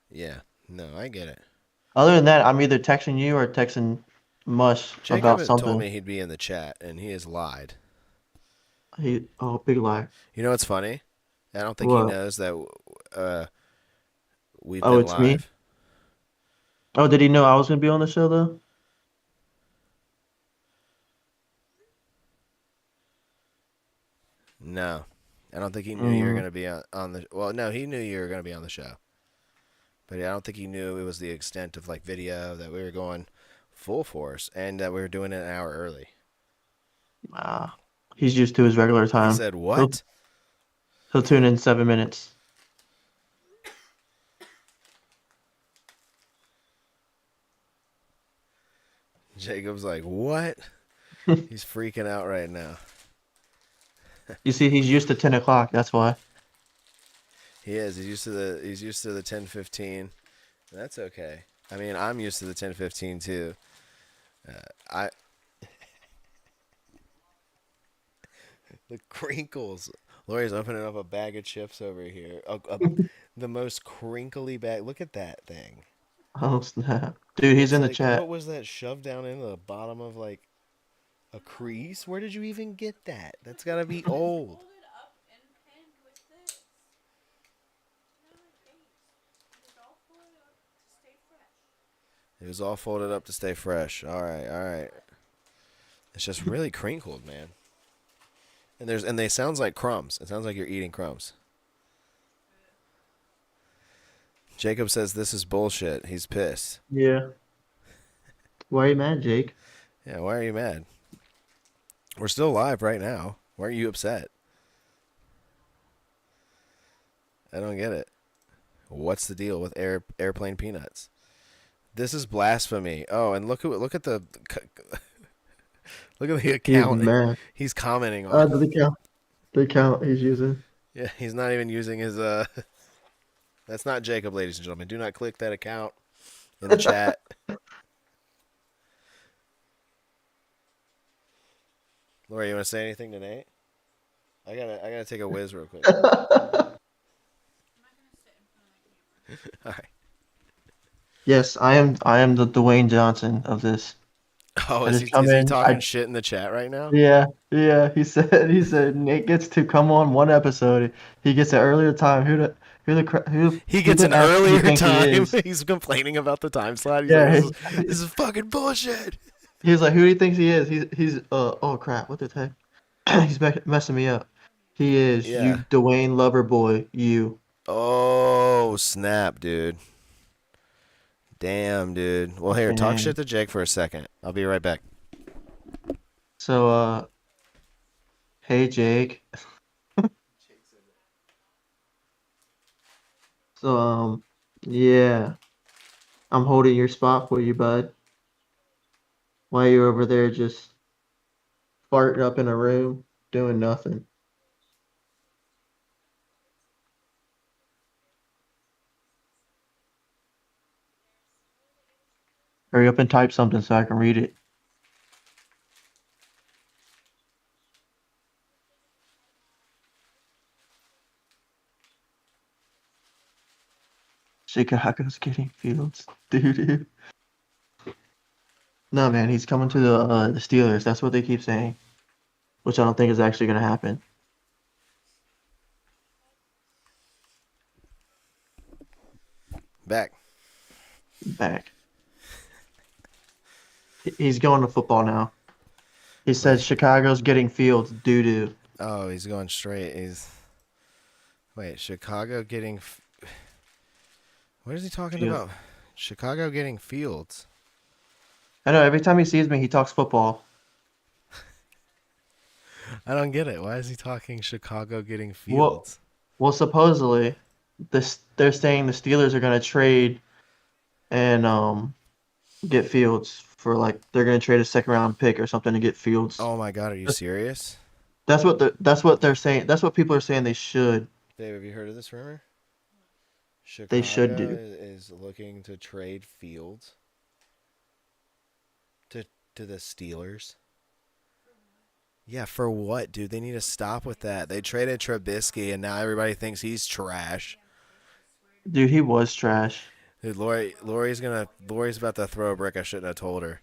S3: Yeah, no, I get it.
S4: Other than that, I'm either texting you or texting Mush
S3: Jacob
S4: about
S3: had told
S4: something.
S3: me he'd be in the chat, and he has lied.
S4: Oh, big lie.
S3: You know what's funny? I don't think he
S4: What?
S3: knows that uh, we've
S4: Oh,
S3: been
S4: it's me.
S3: live.
S4: Oh, did he know I was gonna be on the show though?
S3: No, I don't think he knew you were
S4: Mm,
S3: going to be on the. Well, no, he knew you were going to be on the show, but I don't think he knew it was the extent of like video that we were going full force and that we were doing it an hour early.
S4: ah, he's used to his regular
S3: He
S4: time.
S3: said,
S4: He'll
S3: "What?"
S4: he'll tune in 7 minutes.
S3: Jacob's like, "What?" He's freaking out right now.
S4: You see, he's used to 10 o'clock. That's why.
S3: He is. He's used to the 10:15. That's okay. I mean, I'm used to the 10:15 too. I the crinkles. Lori's opening up a bag of chips over here. The most crinkly bag. Look at that thing.
S4: Oh snap, dude, he's
S3: It's
S4: in the
S3: like, what
S4: chat.
S3: was that shoved down into the bottom of like a crease? Where did you even get that? That's gotta be old. It was all folded up to stay fresh. All right, all right. It's just really crinkled, man. And they sounds like crumbs. It sounds like you're eating crumbs. Jacob says this is bullshit. He's pissed.
S4: Yeah. Why are you mad, Jake?
S3: Yeah, why are you mad? We're still live right now. Why are you upset? I don't get it. What's the deal with airplane peanuts? This is blasphemy. Oh, and look at the look at the
S4: He's
S3: account
S4: mad.
S3: he's commenting on.
S4: The account he's using.
S3: Yeah, he's not even using his That's not Jacob, ladies and gentlemen. Do not click that account in the chat. Laura, you want to say anything to Nate? I gotta take a whiz real quick. All right.
S4: Yes, I am the Dwayne Johnson of this.
S3: Oh,
S4: I
S3: is
S4: just
S3: he
S4: come
S3: is he
S4: in.
S3: talking shit in the chat right now?
S4: Yeah. He said Nate gets to come on one episode. He gets an earlier time.
S3: He
S4: Who
S3: gets
S4: the
S3: an
S4: f do you
S3: earlier
S4: think he
S3: time.
S4: is?
S3: He's complaining about the time slot. He's like,
S4: Yeah,
S3: this is fucking bullshit.
S4: he's like, who do you think he is? He's oh crap, what the heck? He's messing me up. He is
S3: Yeah.
S4: you Dwayne Loverboy, you.
S3: Oh snap, dude. Damn, dude. Well, here, talk shit
S4: Dang.
S3: to Jake for a second. I'll be right back.
S4: So hey Jake. So yeah, I'm holding your spot for you, bud. While you're over there just farting up in a room, doing nothing. Hurry up and type something so I can read it. Chicago's getting Fields. Dude. No, man, he's coming to the Steelers. That's what they keep saying, which I don't think is actually going to happen.
S3: Back.
S4: Back. He's going to football now. He said
S3: Wait.
S4: Chicago's getting Fields doo doo.
S3: Oh, he's going straight. Wait, Chicago getting. What is he talking
S4: Field.
S3: about? Chicago getting Fields.
S4: I know. Every time he sees me, he talks football.
S3: I don't get it. Why is he talking Chicago getting
S4: Well,
S3: Fields?
S4: well, supposedly, they're saying the Steelers are going to trade and get Fields for like they're going to trade a second round pick or something to get Fields.
S3: Oh my God, are you
S4: That's,
S3: serious?
S4: that's what they're saying. That's what people are saying they should.
S3: Dave, have you heard of this rumor?
S4: They should
S3: Chicago
S4: do.
S3: is looking to trade Fields to the Steelers. Yeah, for what, dude? They need to stop with that. They traded Trubisky, and now everybody thinks he's trash.
S4: Dude, he was trash.
S3: Dude, Lori's about to throw a brick. I shouldn't have told her.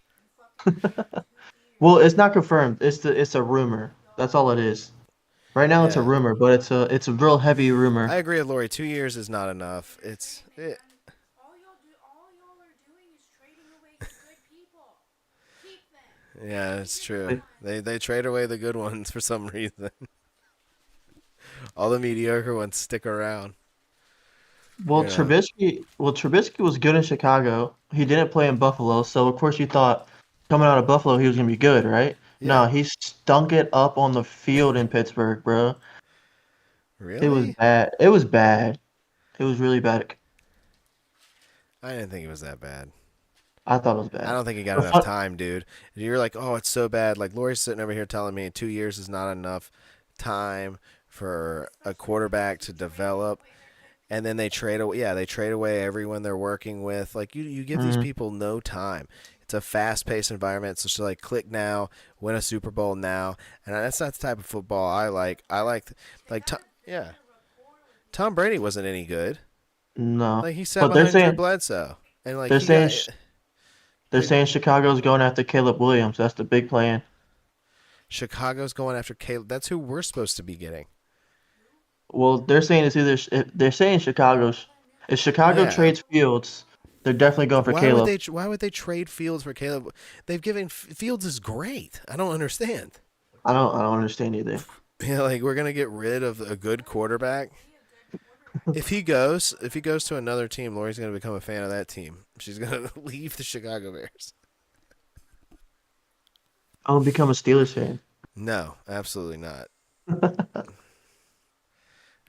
S4: Well, it's not confirmed. It's a rumor. That's all it is. Right now, it's a
S3: Yeah,
S4: rumor, but it's a real heavy rumor.
S3: I agree with Lori. 2 years is not enough. Yeah, it's true. They trade away the good ones for some reason. All the mediocre ones stick around.
S4: Well,
S3: You know.
S4: Trubisky was good in Chicago. He didn't play in Buffalo, so of course you thought coming out of Buffalo he was gonna be good, right? No,
S3: Yeah.
S4: he stunk it up on the field in Pittsburgh, bro. It was
S3: Really?
S4: bad. It was bad. It was really bad.
S3: I didn't think it was that bad.
S4: I thought it was
S3: I
S4: bad.
S3: don't think he got
S4: The
S3: enough
S4: fun,
S3: time, dude. You're like, oh, it's so bad. Like Lori's sitting over here telling me 2 years is not enough time for a quarterback to develop, and then they trade away. Yeah, they trade away everyone they're working with. Like you give these
S4: mm,
S3: people no time. It's a fast-paced environment, so it's like click now, win a Super Bowl now, and that's not the type of football I like. Yeah, Tom Brady wasn't any good.
S4: no,
S3: Like he sat
S4: but they're
S3: behind Drew
S4: saying
S3: Bledsoe, and like
S4: they're
S3: he got
S4: saying they're
S3: like
S4: saying Chicago's going after Caleb Williams. That's the big plan.
S3: Chicago's going after Caleb. That's who we're supposed to be getting.
S4: Well, they're saying it's either they're saying Chicago's if Chicago
S3: Yeah.
S4: trades Fields, they're definitely going for
S3: Why would
S4: Caleb.
S3: they? Why would they trade Fields for Caleb? They've given Fields is great. I don't understand.
S4: I don't understand either.
S3: Yeah, like we're gonna get rid of a good quarterback. If he goes to another team, Lori's gonna become a fan of that team. She's gonna leave the Chicago Bears.
S4: I'm gonna become a Steelers fan.
S3: No, absolutely not. You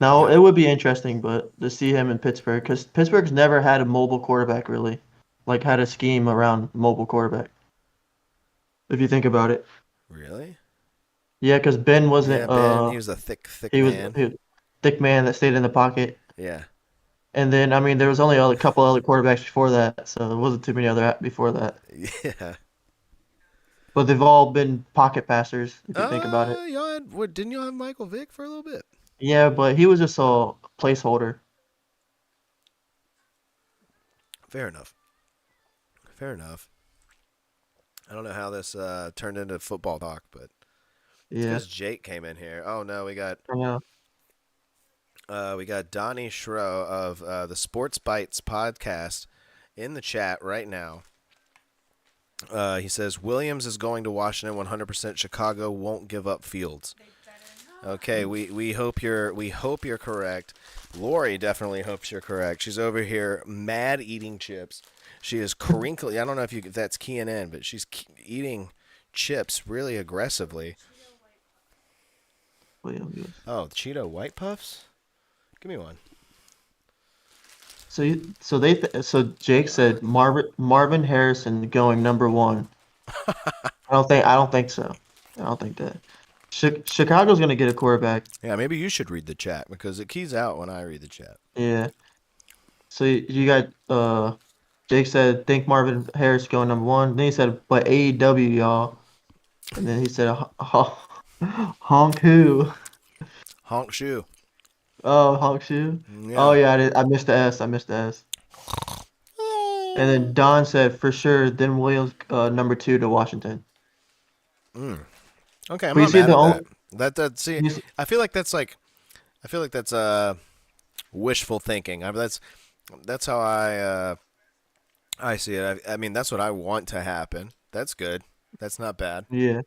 S4: Now
S3: got
S4: it would be interesting, but to see him in Pittsburgh, because Pittsburgh's never had a mobile quarterback really, like had a scheme around mobile quarterback. If you think about it,
S3: really?
S4: yeah, because Ben
S3: Yeah,
S4: wasn't
S3: Ben. He was a thick man.
S4: he was a thick man that stayed in the pocket,
S3: Yeah.
S4: and then I mean there was only a couple other quarterbacks before that, so there wasn't too many other before that.
S3: Yeah.
S4: but they've all been pocket passers if you think about it.
S3: Y'all had what? Didn't y'all have Michael Vick for a little bit?
S4: Yeah, but he was just a placeholder.
S3: Fair enough. Fair enough. I don't know how this turned into football talk, but it's
S4: Yeah,
S3: because Jake came in here. Oh no,
S4: I know.
S3: we got Donnie Schro of the Sports Bites podcast in the chat right now. He says Williams is going to Washington 100%. Chicago won't give up Fields. Okay, we hope you're correct. Lori definitely hopes you're correct. She's over here mad eating chips. She is crinkly. I don't know if that's keying in, but she's eating chips really aggressively.
S4: Williams.
S3: Oh, Cheeto White Puffs? Give me one.
S4: So Jake said Marvin Harrison going #1. I don't think so. I don't think that. Chicago's gonna get a quarterback.
S3: Yeah, maybe you should read the chat because it keys out when I read the chat.
S4: Yeah. So you got Jake said think Marvin Harris going #1. Then he said but AEW y'all. And then he said honk who?
S3: Honk shoe.
S4: Oh, honk shoe.
S3: Yeah.
S4: Oh yeah, I missed the S. I missed the S. And then Don said for sure. Then Williams #2 to Washington.
S3: Okay, I'm
S4: But you
S3: not
S4: see
S3: mad
S4: the
S3: at
S4: only
S3: that. See,
S4: you see-
S3: I feel like that's wishful thinking. That's how I see it. I mean, that's what I want to happen. That's good. That's not bad.
S4: yeah.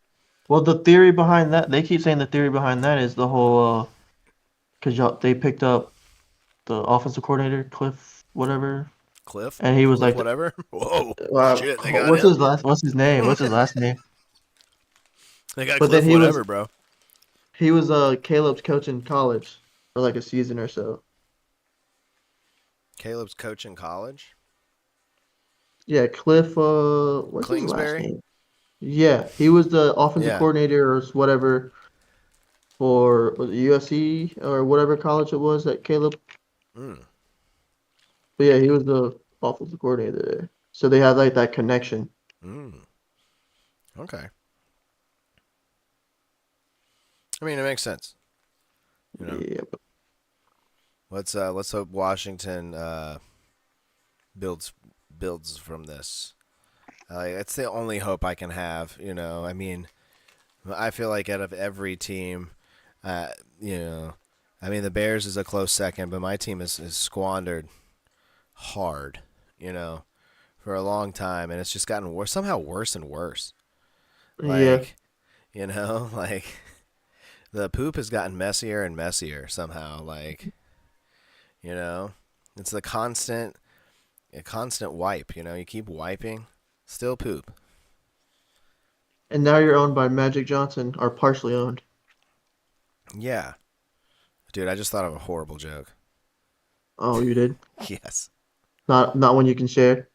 S4: Well, the theory behind that, they keep saying the theory behind that is the whole because they picked up the offensive coordinator Cliff whatever,
S3: Cliff,
S4: and he was like,
S3: whatever. Whoa, shit! They got
S4: what's
S3: him.
S4: what's his name? What's his last name?
S3: They got
S4: But
S3: Cliff,
S4: then
S3: whatever, bro.
S4: he was Caleb's coach in college for like a season or so.
S3: Caleb's coach in college.
S4: Yeah, Cliff. What's his last
S3: Kingsbury?
S4: name? Yeah, he was the offensive
S3: Yeah.
S4: coordinator or whatever for was it USC or whatever college it was that Caleb.
S3: Mm.
S4: But yeah, he was the offensive coordinator there. So they had like that connection.
S3: Okay. I mean, it makes sense. You know,
S4: Yeah,
S3: let's hope Washington builds from this. It's the only hope I can have. You know, I mean, I feel like out of every team, you know, I mean the Bears is a close second, but my team is squandered hard. You know, for a long time, and it's just gotten worse, somehow worse and worse.
S4: yeah.
S3: You know, like the poop has gotten messier and messier somehow. Like, you know, it's a constant wipe. You know, you keep wiping, still poop.
S4: And now you're owned by Magic Johnson, or partially owned.
S3: Yeah, dude, I just thought of a horrible joke.
S4: Oh, you did?
S3: Yes.
S4: Not one you can share.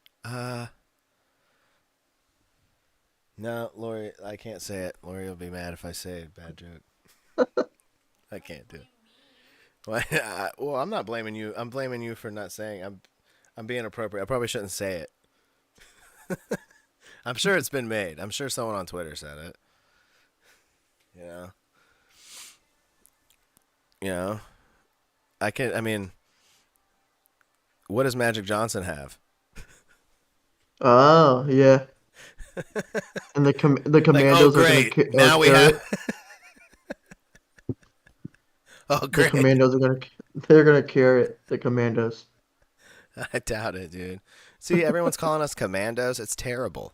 S3: No, Lori, I can't say it. Lori will be mad if I say a bad joke. I can't do it. Well, I'm not blaming you. I'm blaming you for not saying. I'm being appropriate. I probably shouldn't say it. I'm sure it's been made. I'm sure someone on Twitter said it. You know. You know. I mean, what does Magic Johnson have?
S4: Oh, yeah. And the Commandos
S3: oh,
S4: are
S3: great.
S4: gonna
S3: Now we
S4: carry
S3: have.
S4: it.
S3: Oh,
S4: The
S3: great.
S4: Commandos are they're gonna carry it. The Commandos.
S3: I doubt it, dude. See, everyone's calling us commandos. It's terrible.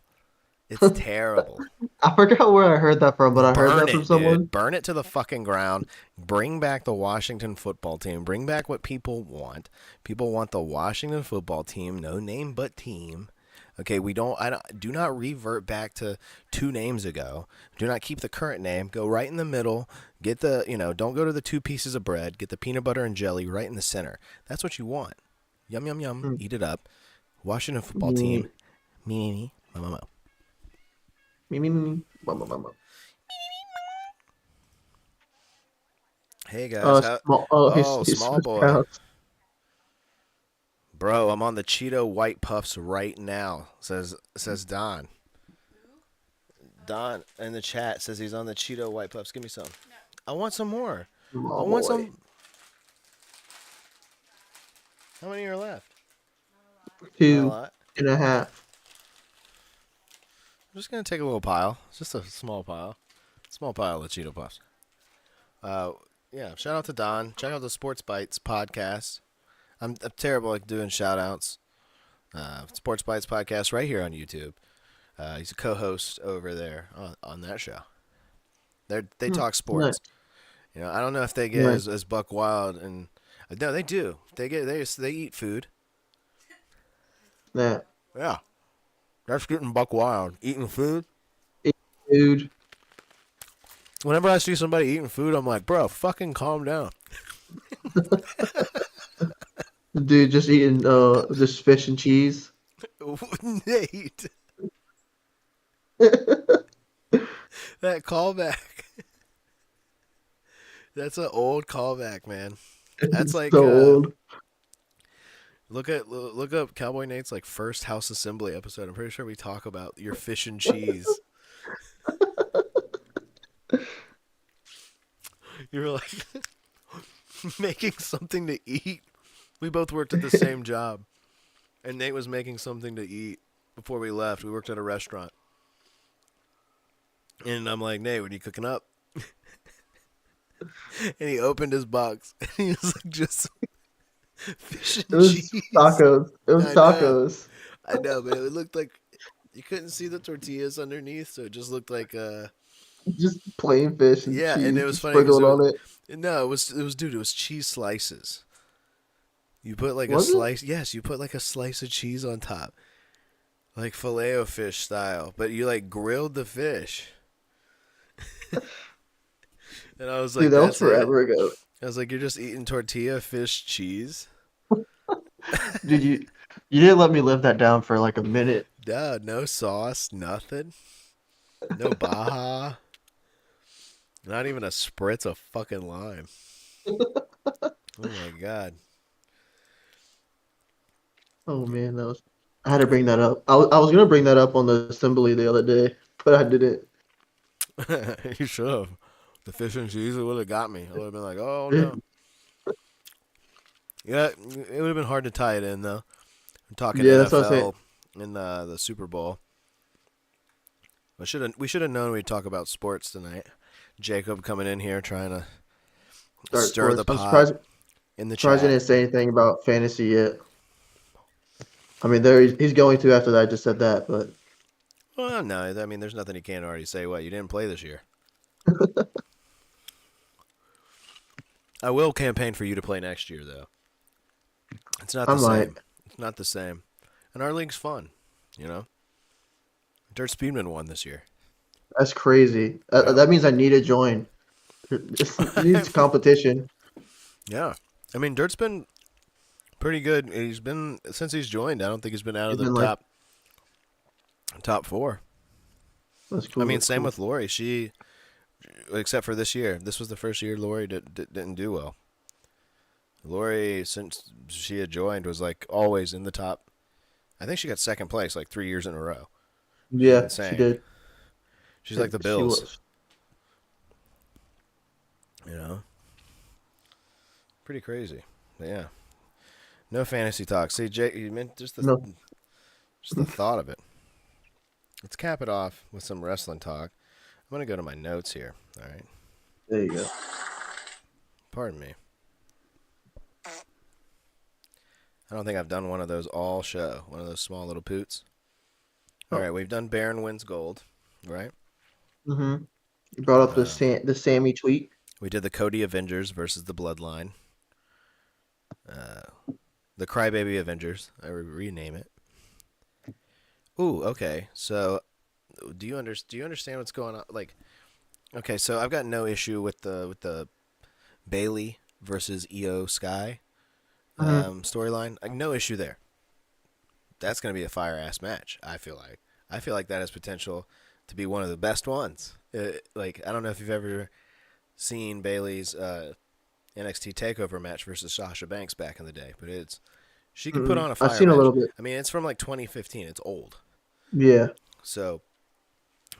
S3: It's terrible.
S4: I forgot where I heard that from, but I heard
S3: Burn
S4: that
S3: it,
S4: from someone.
S3: dude. Burn it to the fucking ground. Bring back the Washington football team. Bring back what people want. People want the Washington football team. No name but team. Okay, do not revert back to 2 names ago. Do not keep the current name. Go right in the middle. Get don't go to the 2 pieces of bread. Get the peanut butter and jelly right in the center. That's what you want. Yum, yum, yum. Eat it up. Washington football team. Me, mo, mo, mo.
S4: Me.
S3: Hey, guys.
S4: He's
S3: small
S4: switched
S3: boy.
S4: out.
S3: Bro, I'm on the Cheeto White Puffs right now, says Don. Don in the chat says he's on the Cheeto White Puffs. Give me some. I want some more. I
S4: Oh
S3: want
S4: boy.
S3: some. How many are left? Not a
S4: Two
S3: lot.
S4: and a half.
S3: I'm just gonna take a little pile. It's just a small pile. Small pile of Cheeto Puffs. Yeah. Shout out to Don. Check out the Sports Bites podcast. I'm terrible at doing shout outs. Sports Bites podcast right here on YouTube. He's a co-host over there on that show. They talk sports.
S4: Nice.
S3: You know, I don't know if they get
S4: Nice.
S3: as buck wild, and no, they do. They eat food.
S4: That
S3: Yeah, that's getting buck wild. Eating food.
S4: dude.
S3: Whenever I see somebody eating food, I'm like, bro, fucking calm down.
S4: Dude just eating just fish and cheese.
S3: Nate, that callback. That's an old callback, man. That's like
S4: So old.
S3: look up Cowboy Nate's like first House Assembly episode. I'm pretty sure we talk about your fish and cheese. You were like making something to eat. We both worked at the same job, and Nate was making something to eat before we left. We worked at a restaurant, and I'm like, Nate, what are you cooking up? And he opened his box, and he was like, just fish
S4: It
S3: and
S4: was
S3: cheese.
S4: tacos. It was
S3: I know.
S4: tacos.
S3: I know, but it looked like you couldn't see the tortillas underneath, so it just looked like
S4: Just plain fish and
S3: yeah,
S4: cheese
S3: and it was funny 'cause
S4: sprinkled on it.
S3: no, it was dude, it was cheese slices. You put like a
S4: Was it?
S3: slice, yes, you put like a slice of cheese on top, like Filet-O-Fish style, but you like grilled the fish. And I was like,
S4: Dude, that was
S3: that's
S4: forever ago.
S3: it. I was like, you're just eating tortilla, fish, cheese.
S4: Dude, you didn't let me live that down for like a minute.
S3: Duh, no sauce, nothing, no Baja, not even a spritz of fucking lime. Oh my god.
S4: Oh man, I had to bring that up. I was gonna bring that up on the assembly the other day, but I didn't.
S3: You should have. The fish and cheese would have got me. I would have been like, oh no. Yeah, it would have been hard to tie it in though. I'm talking
S4: Yeah, that's what I was
S3: NFL in the Super Bowl. We should have known we'd talk about sports tonight. Jacob coming in here trying to
S4: Start
S3: stir the
S4: sports. I'm
S3: pot
S4: surprised
S3: in the
S4: he didn't
S3: chat.
S4: say anything about fantasy yet. I mean, he's going to after that. I just said that, but
S3: Well, no, I mean, there's nothing he can't already say. What, you didn't play this year? I will campaign for you to play next year, though. It's not the
S4: I might.
S3: same. It's not the same. And our league's fun, you know? Dirt Speedman won this year.
S4: That's crazy.
S3: Yeah.
S4: That means I need to join. It needs competition.
S3: Yeah. I mean, Dirt's been pretty good. He's been, since he's joined, I don't think he's been out of
S4: He's
S3: the
S4: been, like-
S3: top four.
S4: That's cool.
S3: I mean,
S4: that's
S3: same
S4: cool.
S3: with Lori. She, except for this year, this was the first year Lori didn't do well. Lori, since she had joined, was like always in the top. I think she got second place like 3 years in a row.
S4: Yeah,
S3: insane.
S4: she did.
S3: She's like the
S4: She
S3: Bills,
S4: was.
S3: you know. Pretty crazy. But yeah. No fantasy talk. See, Jay, you meant just the
S4: No.
S3: thought of it. Let's cap it off with some wrestling talk. I'm gonna go to my notes here. All right.
S4: There you go.
S3: Pardon me. I don't think I've done one of those all show. One of those small little poots. All right, we've done Baron wins gold, right?
S4: Mm-hmm. You brought up the Sammy tweet.
S3: We did the Cody Avengers versus the Bloodline. The Crybaby Avengers. I rename it. Ooh, okay. So, do you understand what's going on? Like, okay, so I've got no issue with the Bailey versus Io Sky storyline. Like, no issue there. That's going to be a fire ass match. I feel like that has potential to be one of the best ones. Like, I don't know if you've ever seen Bailey's NXT Takeover match versus Sasha Banks back in the day, but she can put on a fire
S4: I've seen
S3: match.
S4: a little bit.
S3: I mean, it's from like 2015. It's old.
S4: Yeah.
S3: So,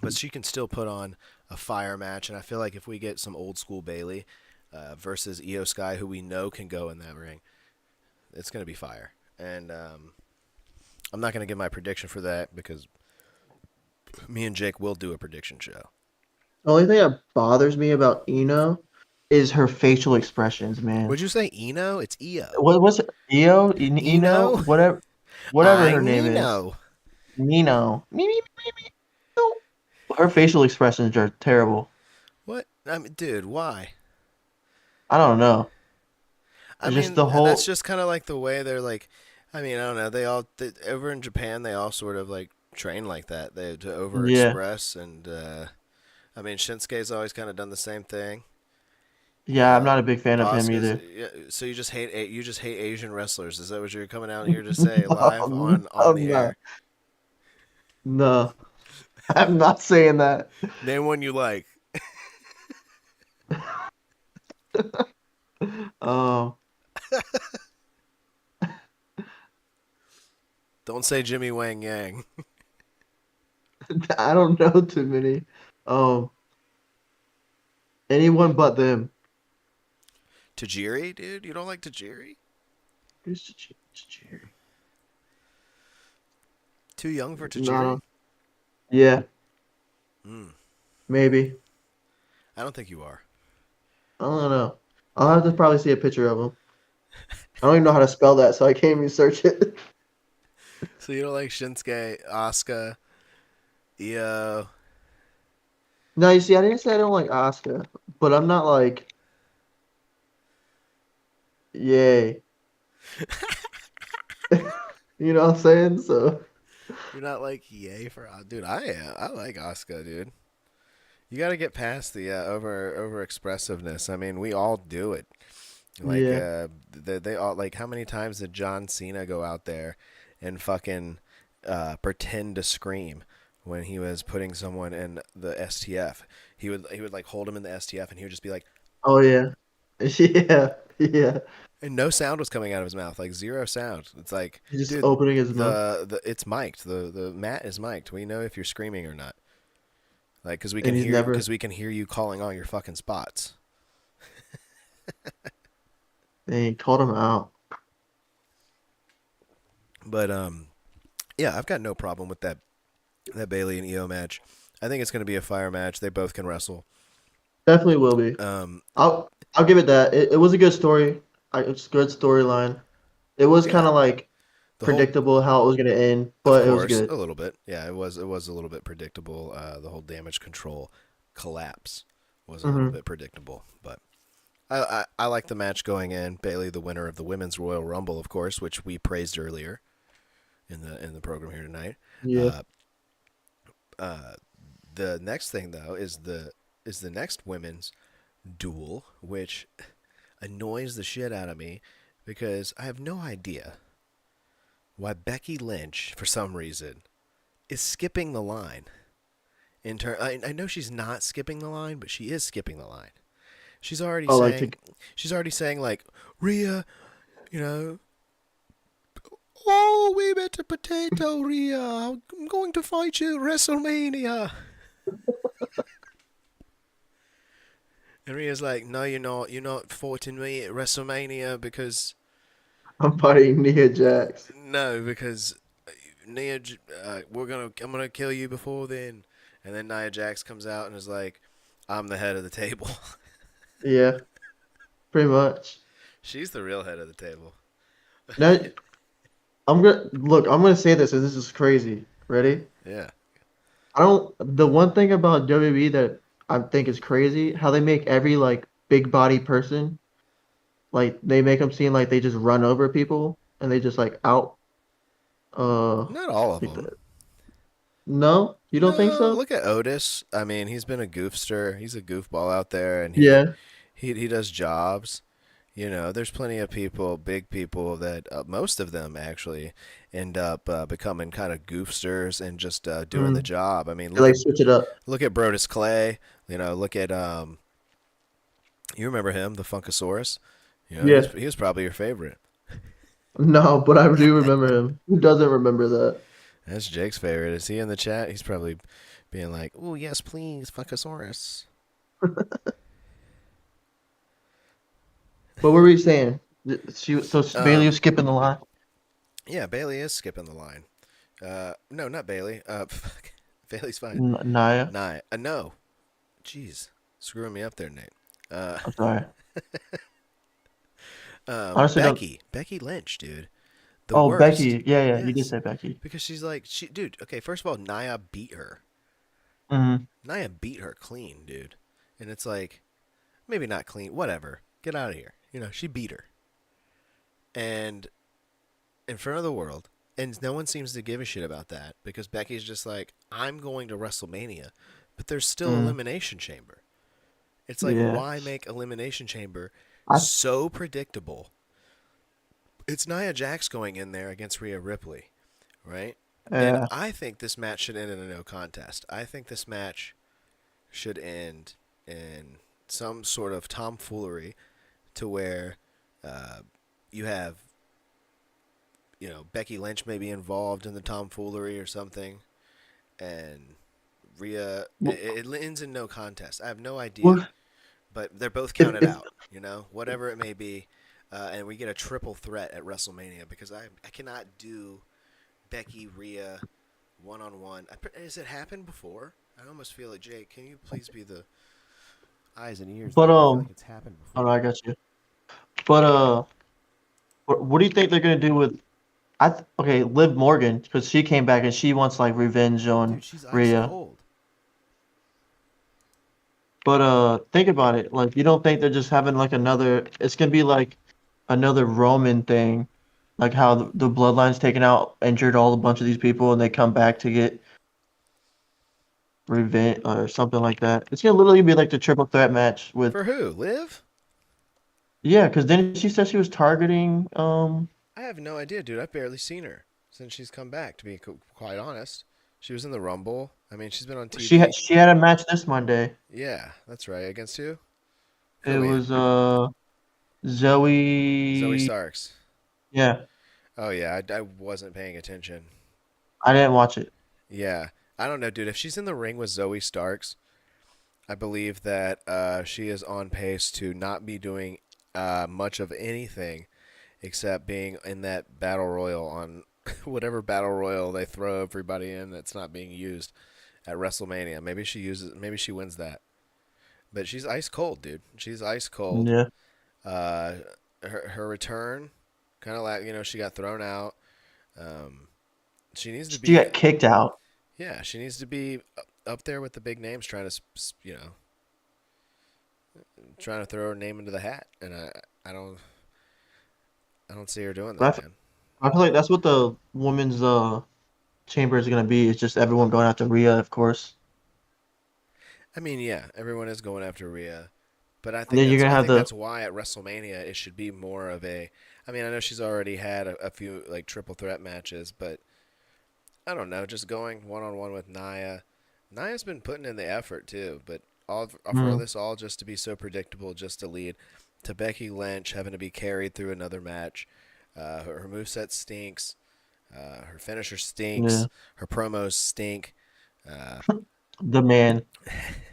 S3: but she can still put on a fire match. And I feel like if we get some old school Bailey versus Io Sky, who we know can go in that ring, it's going to be fire. And I'm not going to give my prediction for that because me and Jake will do a prediction show.
S4: The only thing that bothers me about Eno is her facial expressions, man.
S3: Would you say Eno? It's Io.
S4: What's it? Eno?
S3: Eno?
S4: Whatever her
S3: I'm
S4: name
S3: Nino.
S4: is. Nino. Me. No. Her facial expressions are terrible.
S3: What? I mean, dude, why?
S4: I don't know.
S3: I
S4: It's
S3: mean,
S4: just the whole.
S3: that's just kind of like the way they're like. I mean, I don't know. Over in Japan, they all sort of like train like that. They to
S4: Yeah.
S3: overexpress, and I mean, Shinsuke's always kind of done the same thing. You
S4: Yeah, I'm
S3: know,
S4: not a big fan of him
S3: Asuka's.
S4: either.
S3: Yeah, so you just hate Asian wrestlers? Is that what you're coming out here to say live
S4: No,
S3: on the
S4: I'm not.
S3: air?
S4: No, I'm not saying that.
S3: Name one you like.
S4: Um,
S3: Don't say Jimmy Wang Yang.
S4: I don't know too many. Um, anyone but them.
S3: Tajiri, dude, you don't like Tajiri?
S4: Who's Jerry?
S3: Too young for Tajiri?
S4: No. Yeah,
S3: Mm,
S4: maybe.
S3: I don't think you are.
S4: I don't know. I'll have to probably see a picture of him. I don't even know how to spell that, so I can't even search it.
S3: So you don't like Shinsuke, Asuka, Io?
S4: No, you see, I didn't say I don't like Asuka, but I'm not like, yay. You know what I'm saying? So,
S3: You're not like yay for dude. I am. I like Asuka, dude. You got to get past the over expressiveness. I mean, we all do it. Like
S4: yeah.
S3: they all like. How many times did John Cena go out there and fucking pretend to scream when he was putting someone in the STF? He would like hold him in the STF and he would just be like,
S4: Oh, yeah. Yeah. Yeah.
S3: and no sound was coming out of his mouth, like zero sound. It's like,
S4: He's just
S3: dude,
S4: opening his mouth.
S3: the it's mic'd. The mat is mic'd. We know if you're screaming or not. Like,
S4: And he's never,
S3: because we can hear you calling all your fucking spots.
S4: they called him out.
S3: But yeah, I've got no problem with that Bailey and Io match. I think it's going to be a fire match. They both can wrestle.
S4: Definitely will be.
S3: Um,
S4: I'll give it that. It was a good story. It's a good storyline. It was kind
S3: yeah,
S4: of like
S3: the whole,
S4: predictable how it was gonna end,
S3: of
S4: but it was
S3: course,
S4: good.
S3: a little bit. Yeah, it was a little bit predictable. The whole damage control collapse was a little
S4: Hmm.
S3: bit predictable, but I like the match going in. Bailey, the winner of the Women's Royal Rumble, of course, which we praised earlier in the program here tonight.
S4: Yeah.
S3: Uh, uh, the next thing though is the next women's duel, which annoys the shit out of me because I have no idea why Becky Lynch, for some reason, is skipping the line. I know she's not skipping the line, but she is skipping the line. She's already
S4: Oh, like
S3: saying, like, Rhea, you know, oh, we met a potato, Rhea. I'm going to fight you at WrestleMania. And Rhea's like, no, you're not. You're not fighting me at WrestleMania because
S4: I'm fighting Nia Jax.
S3: no, because I'm gonna kill you before then. And then Nia Jax comes out and is like, I'm the head of the table.
S4: Yeah, pretty much.
S3: She's the real head of the table.
S4: Now, I'm gonna look. I'm gonna say this, and this is crazy. Ready?
S3: Yeah.
S4: I don't. The one thing about WWE that I think is crazy, how they make every like big body person, like they make them seem like they just run over people and they just like out.
S3: Not all of
S4: Like
S3: them.
S4: no, you don't think
S3: No,
S4: so?
S3: look at Otis. I mean, he's been a goofster. He's a goofball out there, and
S4: Yeah.
S3: he does jobs. You know, there's plenty of people, big people, that most of them actually end up becoming kind of goofsters and just doing the
S4: Mm.
S3: job. I mean,
S4: They like switch it up.
S3: look at Brodus Clay. You know, look at you remember him, the Funkasaurus. You know,
S4: Yeah.
S3: he was probably your favorite.
S4: No, but I do remember him. Who doesn't remember that?
S3: That's Jake's favorite. Is he in the chat? He's probably being like, "Oh yes, please, Funkasaurus."
S4: What were we saying? So Bailey was
S3: Um,
S4: skipping the line.
S3: yeah, Bailey is skipping the line. No, not Bailey. Fuck. Bailey's fine.
S4: Naya.
S3: No. Jeez, screwing me up there, Nate. Uh,
S4: I'm sorry. Honestly, don't.
S3: Becky Lynch, dude, the
S4: Oh,
S3: worst.
S4: Becky. Yeah, you did
S3: Yes,
S4: say Becky.
S3: because she's like, dude. Okay, first of all, Nia beat her.
S4: Hmm.
S3: Nia beat her clean, dude, and it's like, maybe not clean, whatever. Get out of here. She beat her, and in front of the world, and no one seems to give a shit about that because Becky's just like, I'm going to WrestleMania, but there's still
S4: Mm,
S3: Elimination Chamber. It's like,
S4: yeah.
S3: why make Elimination Chamber
S4: I.
S3: so predictable? It's Nia Jax going in there against Rhea Ripley, right? And
S4: Yeah.
S3: I think this match should end in a no contest. I think this match should end in some sort of tomfoolery to where you have, Becky Lynch may be involved in the tomfoolery or something, and Rhea, it ends in no contest. I have no idea,
S4: What
S3: but they're both
S4: if
S3: counted out, whatever it may be, and we get a triple threat at WrestleMania because I cannot do Becky Rhea one-on-one. Has it happened before? I almost feel like, Jake, can you please be the eyes and ears
S4: but
S3: there? I feel like it's happened
S4: oh no,
S3: before.
S4: I got you. But what do you think they're gonna do with okay, Liv Morgan, because she came back and she wants like revenge on
S3: Dude, she's ice
S4: Rhea.
S3: cold.
S4: But think about it. Like, you don't think they're just having like another? It's gonna be like another Roman thing, like how the Bloodline's taken out, injured all a bunch of these people, and they come back to get revenge or something like that. It's gonna literally be like the triple threat match with.
S3: For who? Liv?
S4: Yeah, because then she said she was targeting.
S3: I have no idea, dude. I've barely seen her since she's come back, to be quite honest. She was in the Rumble. I mean, she's been on TV.
S4: She had a match this Monday.
S3: Yeah, that's right. Against who?
S4: It
S3: Philly.
S4: was
S3: Zoe
S4: Zoe.
S3: Starks.
S4: Yeah,
S3: Oh, yeah. I wasn't paying attention.
S4: I didn't watch it.
S3: Yeah. I don't know, dude. If she's in the ring with Zoe Starks, I believe that she is on pace to not be doing much of anything except being in that battle royal on whatever battle royal they throw everybody in that's not being used at WrestleMania. Maybe she wins that. But she's ice cold, dude. She's ice cold.
S4: Yeah,
S3: Uh, her return, kind of like, she got thrown out. Um, she needs to
S4: she
S3: be,
S4: got kicked out.
S3: yeah, she needs to be up there with the big names, trying to throw her name into the hat, and I don't, I don't see her doing that,
S4: But
S3: man.
S4: I feel like that's what the women's chamber is gonna be. It's just everyone going after Rhea, of course.
S3: I mean, yeah, everyone is going after Rhea, but
S4: And then you're gonna
S3: I
S4: have
S3: think
S4: the
S3: that's why at WrestleMania it should be more of a. I mean, I know she's already had a few like triple threat matches, but I don't know, just going one on one with Nia. Nia's been putting in the effort too, but all for
S4: mm,
S3: this all just to be so predictable, just to lead to Becky Lynch having to be carried through another match. Her moveset stinks. Her finisher
S4: yeah,
S3: stinks. Her promos stink. Uh,
S4: the man.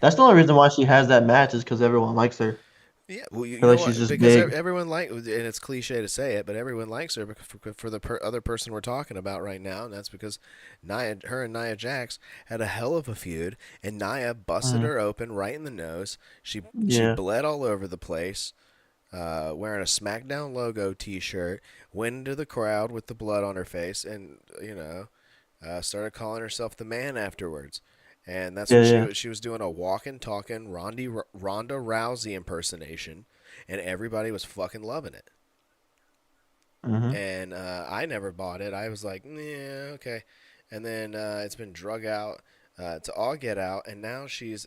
S4: That's the only reason why she has that match is because everyone likes her.
S3: Yeah, well, you
S4: Feel
S3: know
S4: like she's
S3: what?
S4: just
S3: Because
S4: big.
S3: everyone and it's cliche to say it, but everyone likes her for the other person we're talking about right now, and that's because her and Nia Jax had a hell of a feud, and Nia busted
S4: Mm,
S3: her open right in the nose. She
S4: yeah,
S3: bled all over the place, wearing a SmackDown logo T-shirt, went into the crowd with the blood on her face, and started calling herself the man afterwards. And that's
S4: yeah,
S3: what
S4: yeah.
S3: she was doing, a walking, talking Ronda Rousey impersonation, and everybody was fucking loving it.
S4: Hmm.
S3: And I never bought it. I was like, yeah, okay. And then it's been drug out to all get out, and now she's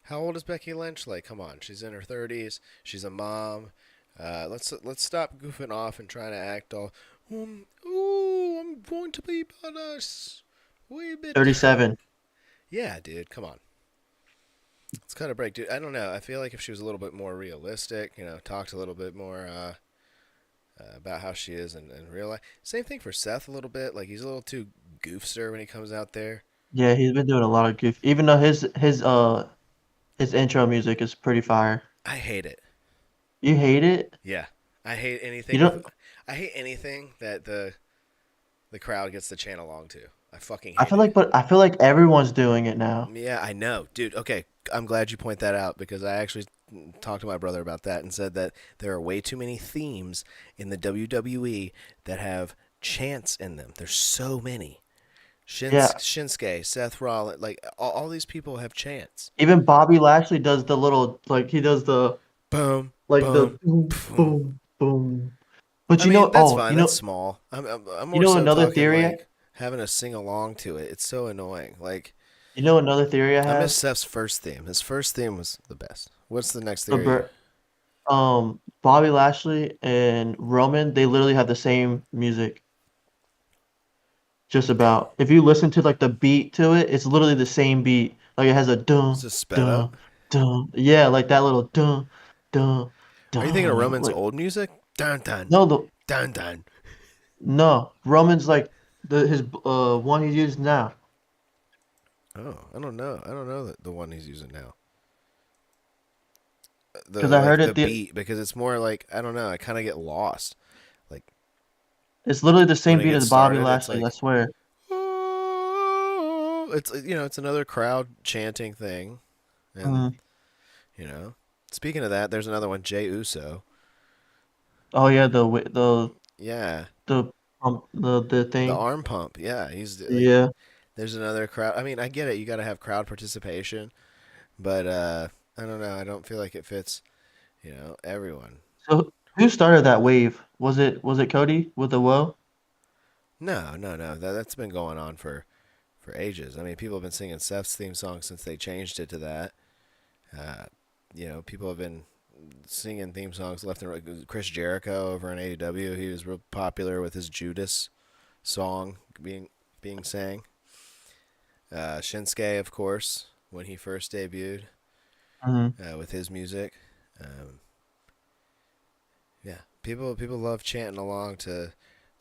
S3: how old is Becky Lynch? Like, come on, she's in her 30s. She's a mom. Let's stop goofing off and trying to act all. Oh, I'm going to be badass. Wee bit.
S4: 37.
S3: Yeah, dude, come on. Let's cut a break, dude. I don't know. I feel like if she was a little bit more realistic, talked a little bit more about how she is in real life. Same thing for Seth a little bit. Like he's a little too goofster when he comes out there.
S4: Yeah, he's been doing a lot of goof. Even though his intro music is pretty fire.
S3: I hate it.
S4: You hate it?
S3: Yeah, I hate
S4: You
S3: anything with.
S4: don't?
S3: I hate anything that the crowd gets to chant along to. I fucking
S4: I
S3: hate
S4: feel
S3: it.
S4: like, but I feel like everyone's doing it now.
S3: Yeah, I know, dude. Okay, I'm glad you point that out because I actually talked to my brother about that and said that there are way too many themes in the WWE that have chants in them. There's so many.
S4: Yeah,
S3: Shinsuke, Seth Rollins, like all these people have chants.
S4: even Bobby Lashley does the little like he does the
S3: Boom,
S4: like the
S3: boom,
S4: boom
S3: boom.
S4: boom boom. But
S3: I mean, that's fine.
S4: you
S3: That's small. I'm more
S4: know
S3: so
S4: another
S3: talking
S4: theory
S3: like having to sing along to it. It's so annoying. Like
S4: you know another theory I
S3: I miss
S4: have.
S3: Seth's first theme. His first theme was the best. What's the next theory?
S4: Robert, Bobby Lashley and Roman, they literally have the same music. Just about. If you listen to like the beat to it, it's literally the same beat. Like it has a
S3: Is
S4: dun
S3: this sped
S4: dun
S3: up?
S4: dun. Yeah, like that little dun dun
S3: Are you thinking of
S4: dun.
S3: Roman's
S4: Like
S3: old music? Dun dun
S4: no, the
S3: dun dun.
S4: no Roman's like the his one he used now.
S3: Oh, I don't know. I don't know the one he's using now.
S4: Because
S3: The
S4: I heard
S3: like the
S4: it the
S3: beat because it's more like I don't know. I kind of get lost. Like
S4: it's literally the
S3: when
S4: same
S3: it
S4: beat
S3: gets
S4: as Bobby
S3: started, it's
S4: Lashley. I
S3: like
S4: swear.
S3: oh, it's it's another crowd chanting thing, and
S4: Mhm.
S3: you know. Speaking of that, there's another one, Jay Uso.
S4: Oh yeah,
S3: Yeah,
S4: the the
S3: the
S4: thing.
S3: arm pump. Yeah, he's like
S4: Yeah.
S3: there's another crowd. I mean, I get it. You got to have crowd participation, but I don't know. I don't feel like it fits. Everyone.
S4: So who started that wave? Was it Cody with the woe?
S3: No, no, no. That's been going on for ages. I mean, people have been singing Seth's theme song since they changed it to that. Uh, people have been singing theme songs left and right. Chris Jericho over in AEW, he was real popular with his Judas song being sang. Shinsuke, of course, when he first debuted
S4: Hmm.
S3: with his music. Um, yeah, people love chanting along to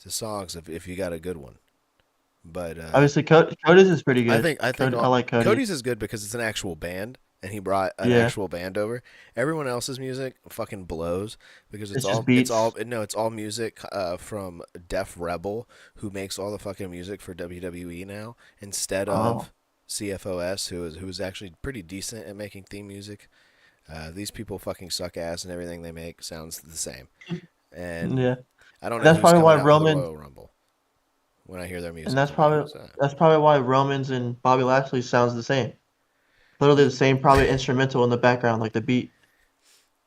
S3: songs if you got a good one. But
S4: Obviously, Cody's is pretty
S3: I
S4: good.
S3: think I think
S4: Cody, I
S3: all,
S4: like Cody's.
S3: Cody's is good because it's an actual band and he brought an
S4: Yeah,
S3: actual band over. Everyone else's music fucking blows because
S4: it's just beats.
S3: it's all music from Def Rebel who makes all the fucking music for WWE now instead
S4: Oh,
S3: of CFOS who is actually pretty decent at making theme music. These people fucking suck ass and everything they make sounds the same. And
S4: yeah.
S3: I don't
S4: And
S3: know
S4: that's
S3: who's
S4: probably why
S3: coming out for the
S4: Roman,
S3: Royal Rumble. When I hear their
S4: and
S3: music, I'm like, who's that?
S4: that's probably why Romans and Bobby Lashley sounds the same. Literally the same, probably instrumental in the background, like the beat.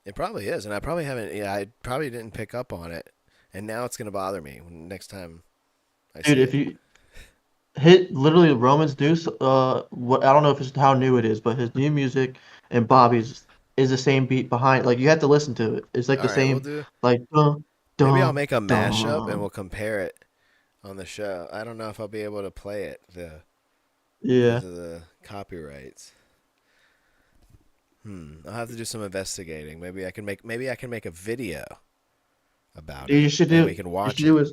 S3: It probably is, and I probably haven't. Yeah, I probably didn't pick up on it, and now it's gonna bother me next time I
S4: Dude,
S3: see
S4: if
S3: it.
S4: you hit literally Roman's new, what I don't know if it's how new it is, but his new music and Bobby's is the same beat behind. Like you have to listen to it. It's like
S3: All
S4: the
S3: right, we'll
S4: same,
S3: do.
S4: like dun
S3: Maybe I'll
S4: dun
S3: make a mashup and
S4: dun.
S3: we'll compare it on the show. I don't know if I'll be able to play it because
S4: Yeah.
S3: of the copyrights. I'll have to do some investigating. Maybe I can make a video about
S4: Dude,
S3: it, and we can
S4: you should
S3: watch
S4: do
S3: it.
S4: a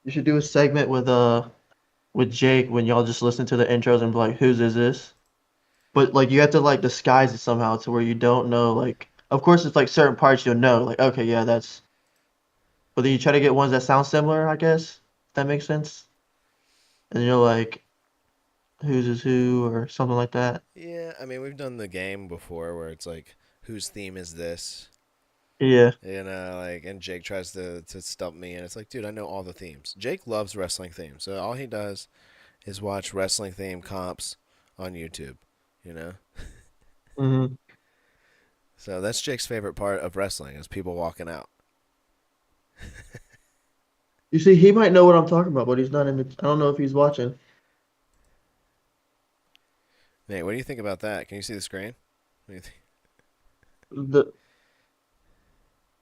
S4: you should do a segment with Jake when y'all just listen to the intros and be like, whose is this? But like you have to like disguise it somehow to where you don't know like of course it's like certain parts you'll know, like okay, yeah, that's but then you try to get ones that sound similar, I guess. If that makes sense. And you're like, whose is who or something like that.
S3: Yeah, I mean we've done the game before where it's like, whose theme is this?
S4: Yeah.
S3: Like, and Jake tries to stump me, and it's like, dude, I know all the themes. Jake loves wrestling themes, so all he does is watch wrestling theme comps on YouTube, you know?
S4: Hmm.
S3: So that's Jake's favorite part of wrestling is people walking out.
S4: You see, he might know what I'm talking about, but he's not in the. I don't know if he's watching
S3: Nate, what do you think about that? Can you see the screen? What do you think?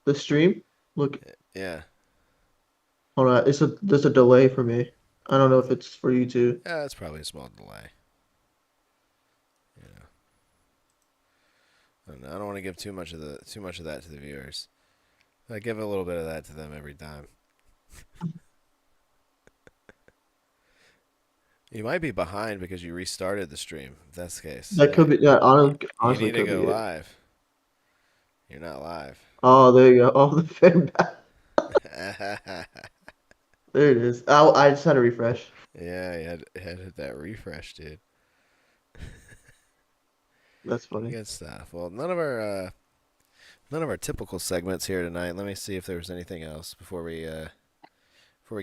S4: the stream. Look,
S3: Yeah.
S4: hold on. There's a delay for me. I don't know if it's for you too.
S3: Yeah, it's probably a small delay. I don't know. I don't want to give too much of that to the viewers. I give a little bit of that to them every time. You might be behind because you restarted the stream. If that's the case,
S4: That could be. Yeah,
S3: you
S4: honestly,
S3: need to
S4: could
S3: go
S4: be it.
S3: live. You're not live.
S4: Oh, there you go. Oh, the fan back. There it is. I just had to refresh.
S3: Yeah, you had to hit that refresh, dude.
S4: That's funny.
S3: Good stuff. Well, none of our typical segments here tonight. Let me see if there was anything else before we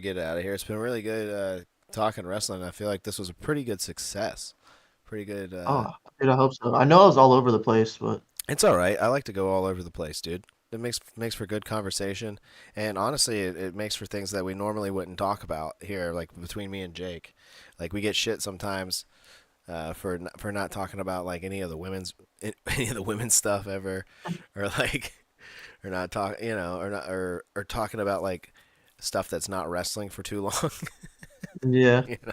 S3: get out of here. It's been really good talking wrestling. I feel like this was a pretty good success. Pretty good.
S4: Oh, dude, I hope so. I know I was all over the place, but
S3: It's all right. I like to go all over the place, dude. It makes for good conversation, and honestly, it makes for things that we normally wouldn't talk about here, like between me and Jake. Like we get shit sometimes for not talking about like any of the women's stuff ever, or like or not talk or not or talking about like stuff that's not wrestling for too long.
S4: yeah.
S3: you know,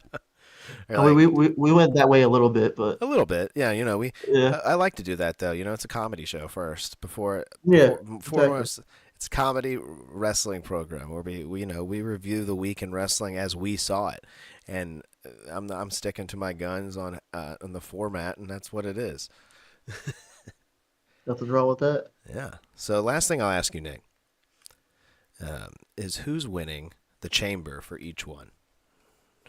S3: or
S4: And we,
S3: like
S4: we we went that way a little bit, but
S3: a little bit, yeah. We
S4: yeah,
S3: I like to do that though. It's a comedy show first
S4: yeah, exactly.
S3: foremost. It's a comedy wrestling program where we review the week in wrestling as we saw it, and I'm sticking to my guns on the format, and that's what it is.
S4: Nothing's wrong with that.
S3: Yeah. So last thing I'll ask you, Nick, is who's winning the chamber for each one?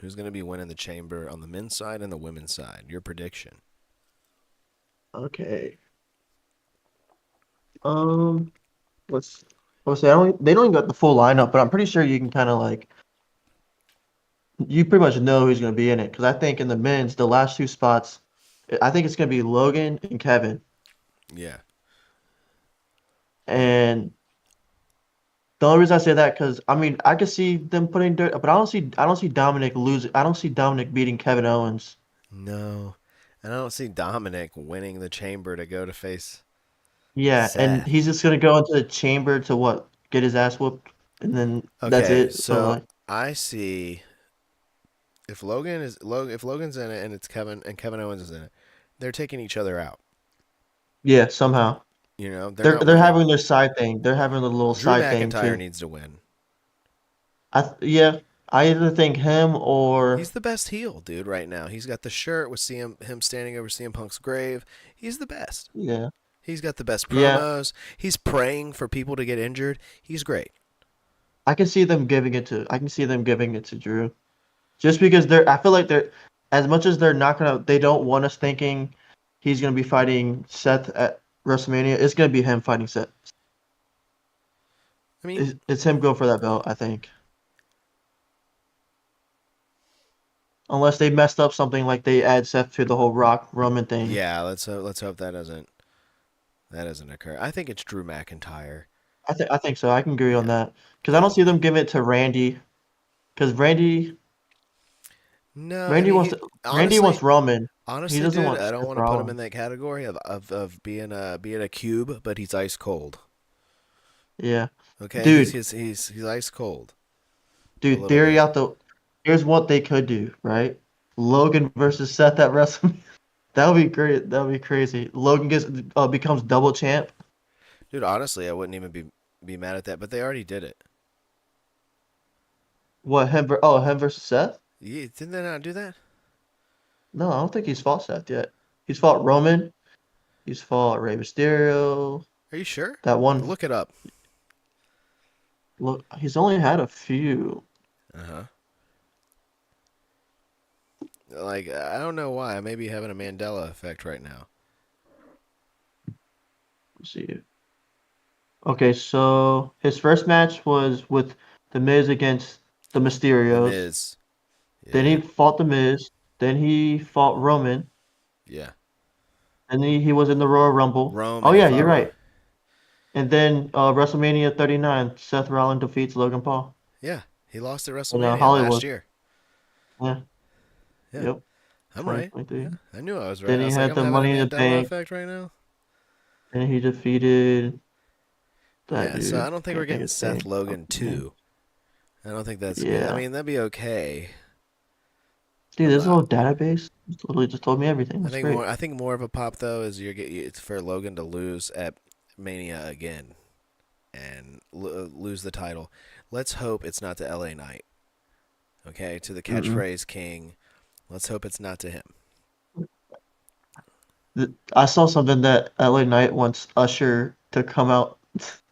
S3: Who's going to be winning the chamber on the men's side and the women's side? Your prediction.
S4: Okay. Um, let's say they don't even got the full lineup, but I'm pretty sure you can kind of like you pretty much know who's going to be in it because I think in the men's the last two spots, I think it's going to be Logan and Kevin,
S3: Yeah.
S4: and the only reason I say that because I mean I could see them putting dirt, but I don't see Dominic losing. I don't see Dominic beating Kevin Owens.
S3: No. And I don't see Dominic winning the chamber to go to face
S4: Yeah, and
S3: Seth.
S4: he's just gonna go into the chamber to what? Get his ass whooped, and then that's
S3: Okay,
S4: it. So
S3: so
S4: like,
S3: I see if Logan's in it and it's Kevin Owens is in it, they're taking each other out.
S4: yeah, somehow
S3: They're not
S4: they're
S3: winning.
S4: having their side thing. They're having a little
S3: Drew
S4: side thing
S3: McIntyre
S4: too.
S3: needs to win.
S4: Yeah, I either think him or
S3: He's the best heel, dude, right now. He's got the shirt with him standing over CM Punk's grave. He's the best.
S4: yeah,
S3: He's got the best
S4: yeah.
S3: promos. He's praying for people to get injured. He's great.
S4: I can see them giving it to. I can see them giving it to Drew, just because they're. I feel like they're as much as they're not gonna. They don't want us thinking he's gonna be fighting Seth at WrestleMania. It's gonna be him fighting Seth.
S3: I mean,
S4: It's him going for that belt. I think. Unless they messed up something like they add Seth to the whole Rock Roman thing.
S3: yeah, let's hope that doesn't occur. I think it's Drew McIntyre.
S4: I think so. I can agree on
S3: Yeah.
S4: that because I don't see them giving it to Randy because
S3: No, I
S4: Randy
S3: mean
S4: wants
S3: he
S4: to, Randy
S3: honestly,
S4: wants Roman. He
S3: honestly,
S4: doesn't
S3: dude,
S4: want
S3: I don't
S4: Seth
S3: want to put him in
S4: Rollins.
S3: that category of being a cube, but he's ice cold.
S4: Yeah,
S3: Okay, he's
S4: dude,
S3: he's he's he's ice cold a
S4: dude.
S3: little bit.
S4: Here's what they could do, right? Logan versus Seth at WrestleMania. That would be great. That would be crazy. Logan becomes double champ.
S3: Dude, honestly, I wouldn't even be mad at that, but they already did it.
S4: What him? Oh, him versus Seth?
S3: Yeah, didn't they not do that?
S4: No, I don't think he's fought Seth yet. He's fought Roman. He's fought Rey Mysterio.
S3: Are you sure?
S4: That one.
S3: Look it up.
S4: Look, he's only had a few.
S3: Uh-huh. Like, I don't know why. I may be having a Mandela effect right now.
S4: Let's see. Okay, so his first match was with The Miz against the
S3: The
S4: Mysterios.
S3: Miz.
S4: Then
S3: Yeah.
S4: he fought The Miz. Then he fought Roman.
S3: Yeah.
S4: And then he was in the Royal Rumble.
S3: Rome
S4: Oh
S3: and he
S4: yeah,
S3: fought
S4: you're right. And then WrestleMania 39, Seth Rollins defeats Logan Paul
S3: Yeah. He lost at
S4: in
S3: WrestleMania last
S4: Hollywood.
S3: year.
S4: Yeah,
S3: Yeah.
S4: yep,
S3: I'm right.
S4: 2023.
S3: Yeah. I knew I was right.
S4: Then
S3: I
S4: he
S3: was like,
S4: had
S3: I'm
S4: the
S3: having a
S4: Money in the
S3: Mandela
S4: Bank.
S3: effect right now.
S4: And he defeated that
S3: Yeah, so I
S4: dude.
S3: don't think we're
S4: Can't think
S3: getting
S4: of his
S3: Seth
S4: name.
S3: Logan 2. I don't think that's good. I
S4: Yeah.
S3: mean, that'd be okay.
S4: Dude,
S3: I'm
S4: this
S3: not.
S4: whole database just literally just told me everything. That's great.
S3: I think more of a pop though is it's for Logan to lose at Mania again. and lose the title. Let's hope it's not to LA Knight. Okay, to the
S4: Mm-mm.
S3: catchphrase king. Let's hope it's not to him.
S4: I saw something that LA Knight wants Usher to come out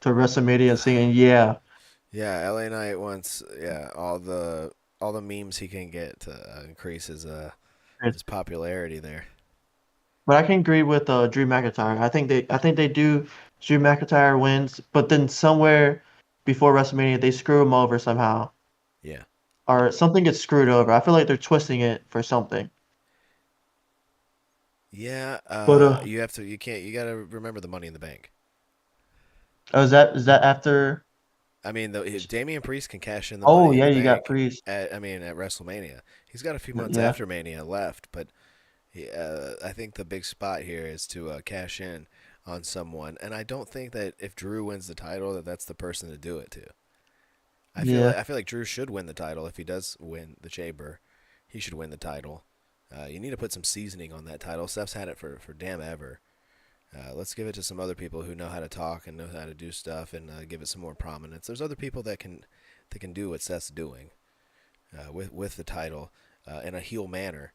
S4: to WrestleMania singing "Yeah."
S3: Yeah, LA Knight wants all the memes he can get to increase his popularity there.
S4: But I can agree with Drew McIntyre. I think they do. Drew McIntyre wins, but then somewhere before WrestleMania they screw him over somehow,
S3: Yeah.
S4: or something gets screwed over. I feel like they're twisting it for something.
S3: Yeah,
S4: But
S3: you can't you got to remember the money in the bank.
S4: oh, is that after?
S3: I mean, Damian Priest can cash in the
S4: Oh
S3: money in
S4: yeah,
S3: the
S4: you got
S3: bank
S4: Priest.
S3: at WrestleMania. He's got a few months
S4: Yeah,
S3: after Mania left, but I think the big spot here is to cash in on someone, and I don't think that if Drew wins the title, that's the person to do it to.
S4: yeah.
S3: I feel like Drew should win the title if he does win the Chamber. He should win the title. You need to put some seasoning on that title. Steph's had it for damn ever. Let's give it to some other people who know how to talk and know how to do stuff, and give it some more prominence. There's other people that can do what Seth's doing with the title in a heel manner.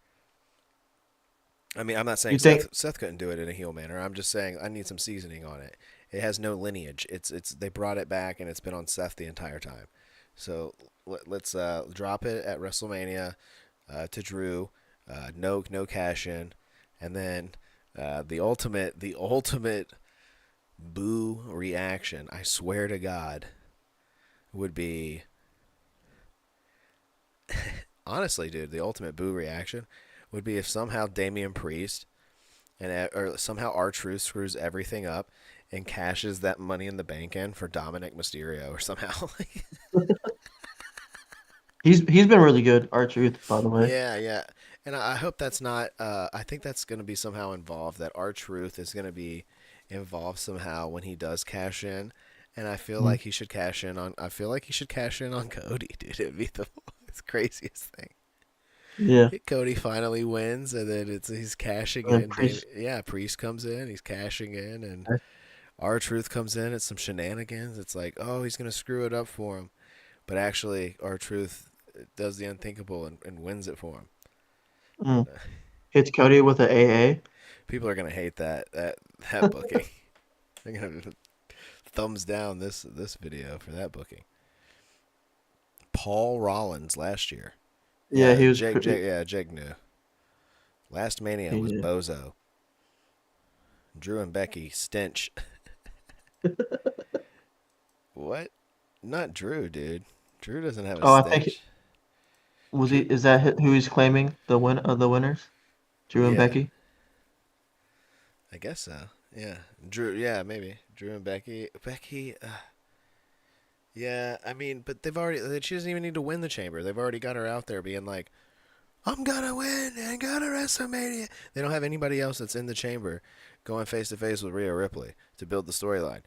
S3: I mean, I'm not saying
S4: You think?
S3: Seth couldn't do it in a heel manner. I'm just saying I need some seasoning on it. It has no lineage. It's they brought it back and it's been on Seth the entire time. So let's drop it at WrestleMania to Drew. No cash in, and then the ultimate boo reaction. I swear to God, would be honestly, dude. The ultimate boo reaction would be if somehow Damian Priest or somehow R-Truth screws everything up and cashes that Money in the Bank in for Dominic Mysterio or somehow.
S4: He's been really good, R-Truth, by the way.
S3: Yeah, yeah. And I hope that's not. I think that's going to be somehow involved. That R-Truth is going to be involved somehow when he does cash in. And I feel
S4: Mm.
S3: like he should cash in on. I feel like he should cash in on Cody, dude. It'd be the craziest thing.
S4: Yeah,
S3: Cody finally wins, and then he's cashing
S4: and
S3: in.
S4: Priest.
S3: Yeah, Priest comes in, he's cashing in, and R-Truth comes in. It's some shenanigans. It's like, oh, he's gonna screw it up for him, but actually, R-Truth does the unthinkable and wins it for him.
S4: Mm. Hits Cody with an AA.
S3: People are gonna hate that booking. They're gonna thumbs down this video for that booking. Paul Rollins last year.
S4: Yeah,
S3: Yeah,
S4: he was.
S3: Jake knew. Last Mania was
S4: Yeah.
S3: Bozo. Drew and Becky stench. What? Not Drew, dude. Drew doesn't have a
S4: Oh, I think
S3: stench.
S4: was he?
S3: Drew,
S4: Is that who he's claiming the winners? Drew and
S3: yeah,
S4: Becky.
S3: I guess so. Yeah, Drew. Yeah, maybe Drew and Becky. Becky. Yeah, I mean, but they've already. She doesn't even need to win the chamber. They've already got her out there being like, "I'm gonna win and go to WrestleMania." They don't have anybody else that's in the chamber going face to face with Rhea Ripley to build the storyline.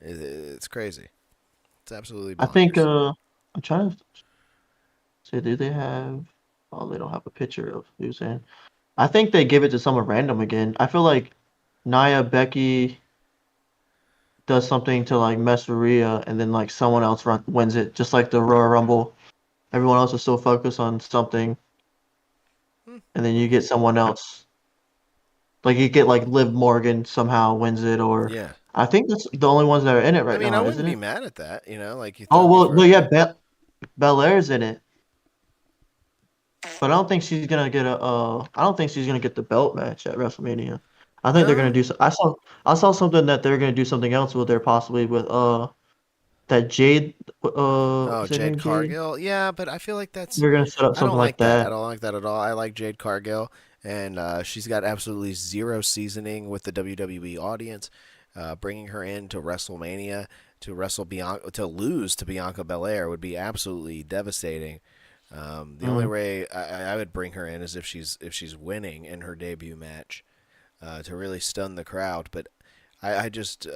S3: It's crazy. It's absolutely
S4: I think.
S3: bonkers.
S4: I'm trying to say, do they have? Oh, they don't have a picture of who's in. I think they give it to someone random again. I feel like Nia Becky does something to like mess with Rhea, and then like someone else wins it, just like the Royal Rumble. Everyone else is still focused on something,
S3: Hmm.
S4: and then you get someone else. Like you get like Liv Morgan somehow wins it, or
S3: Yeah.
S4: I think that's the only ones that are in it
S3: I
S4: right
S3: mean, I
S4: now,
S3: wouldn't
S4: isn't
S3: be
S4: it?
S3: mad at that. You know, like you
S4: Oh
S3: throw me
S4: well,
S3: for.
S4: yeah, Belair's in it, but I don't think she's gonna get a. I don't think she's gonna get the belt match at WrestleMania. I think they're gonna
S3: No.
S4: do. I saw something that they're gonna do something else with there possibly with that Jade.
S3: Oh,
S4: Is her
S3: Jade
S4: name Jade?
S3: Cargill. Yeah, but I feel like that's.
S4: They're gonna set up
S3: I don't
S4: something like
S3: like that. I
S4: that.
S3: don't like that at all. I like Jade Cargill, and she's got absolutely zero seasoning with the WWE audience. Bringing her in to WrestleMania to wrestle Bianca to lose to Bianca Belair would be absolutely devastating. The only
S4: Mm.
S3: way I would bring her in is if she's winning in her debut match to really stun the crowd. But I just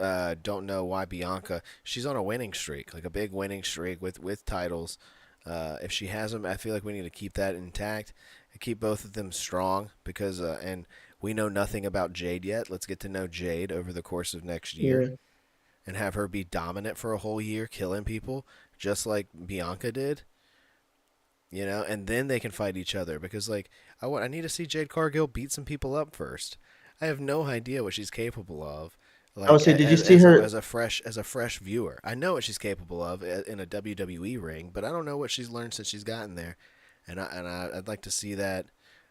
S3: don't know why Bianca. She's on a winning streak, like a big winning streak with titles. If she has them, I feel like we need to keep that intact and keep both of them strong because and we know nothing about Jade yet. Let's get to know Jade over the course of next year,
S4: Yeah.
S3: and have her be dominant for a whole year, killing people, just like Bianca did. And then they can fight each other because, like, I need to see Jade Cargill beat some people up first. I have no idea what she's capable of.
S4: I would
S3: Like,
S4: say, did you see her?
S3: as a fresh viewer, I know what she's capable of in a WWE ring, but I don't know what she's learned since she's gotten there, I'd like to see that.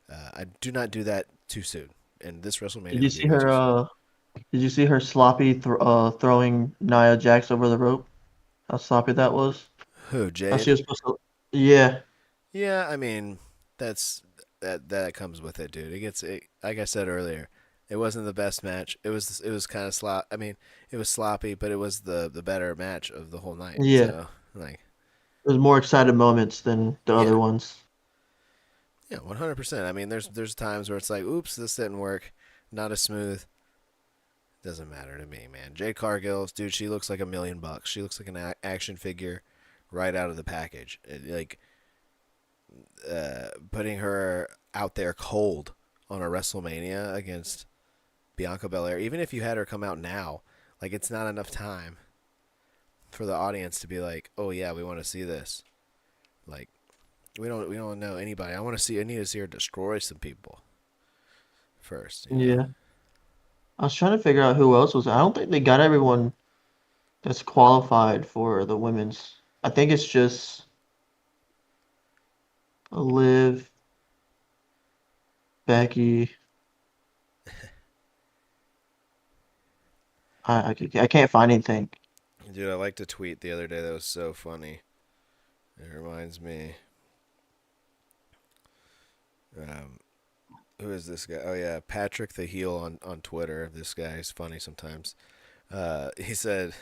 S3: I do not do that too soon, and this WrestleMania
S4: Did you
S3: would be
S4: see
S3: way too soon.
S4: her? Did you see her sloppy throwing Nia Jax over the rope? How sloppy that was.
S3: Who,
S4: How she
S3: Jade?
S4: was supposed to. Yeah,
S3: Yeah, I mean, that's that comes with it, dude. Like I said earlier, it wasn't the best match. It was kind of I mean, it was sloppy, but it was the better match of the whole night.
S4: yeah.
S3: So, like,
S4: There's more excited moments than the
S3: yeah,
S4: other ones.
S3: yeah, 100%. I mean, there's times where it's like, oops, this didn't work, not as smooth. Doesn't matter to me, man. Jade Cargill, dude, she looks like $1,000,000. She looks like an action figure right out of the package. Putting her out there cold on a WrestleMania against Bianca Belair, even if you had her come out now, like, it's not enough time for the audience to be like, oh yeah, we want to see this. Like, we don't know anybody. I need to see her destroy some people first.
S4: Yeah. I was trying to figure out who else was. I don't think they got everyone that's qualified for the women's. I think it's just Liv, Becky. I can't find anything.
S3: Dude, I liked a tweet the other day that was so funny. It reminds me. Um, who is this guy? Oh yeah, Patrick the Heel on Twitter. This guy is funny sometimes. He said,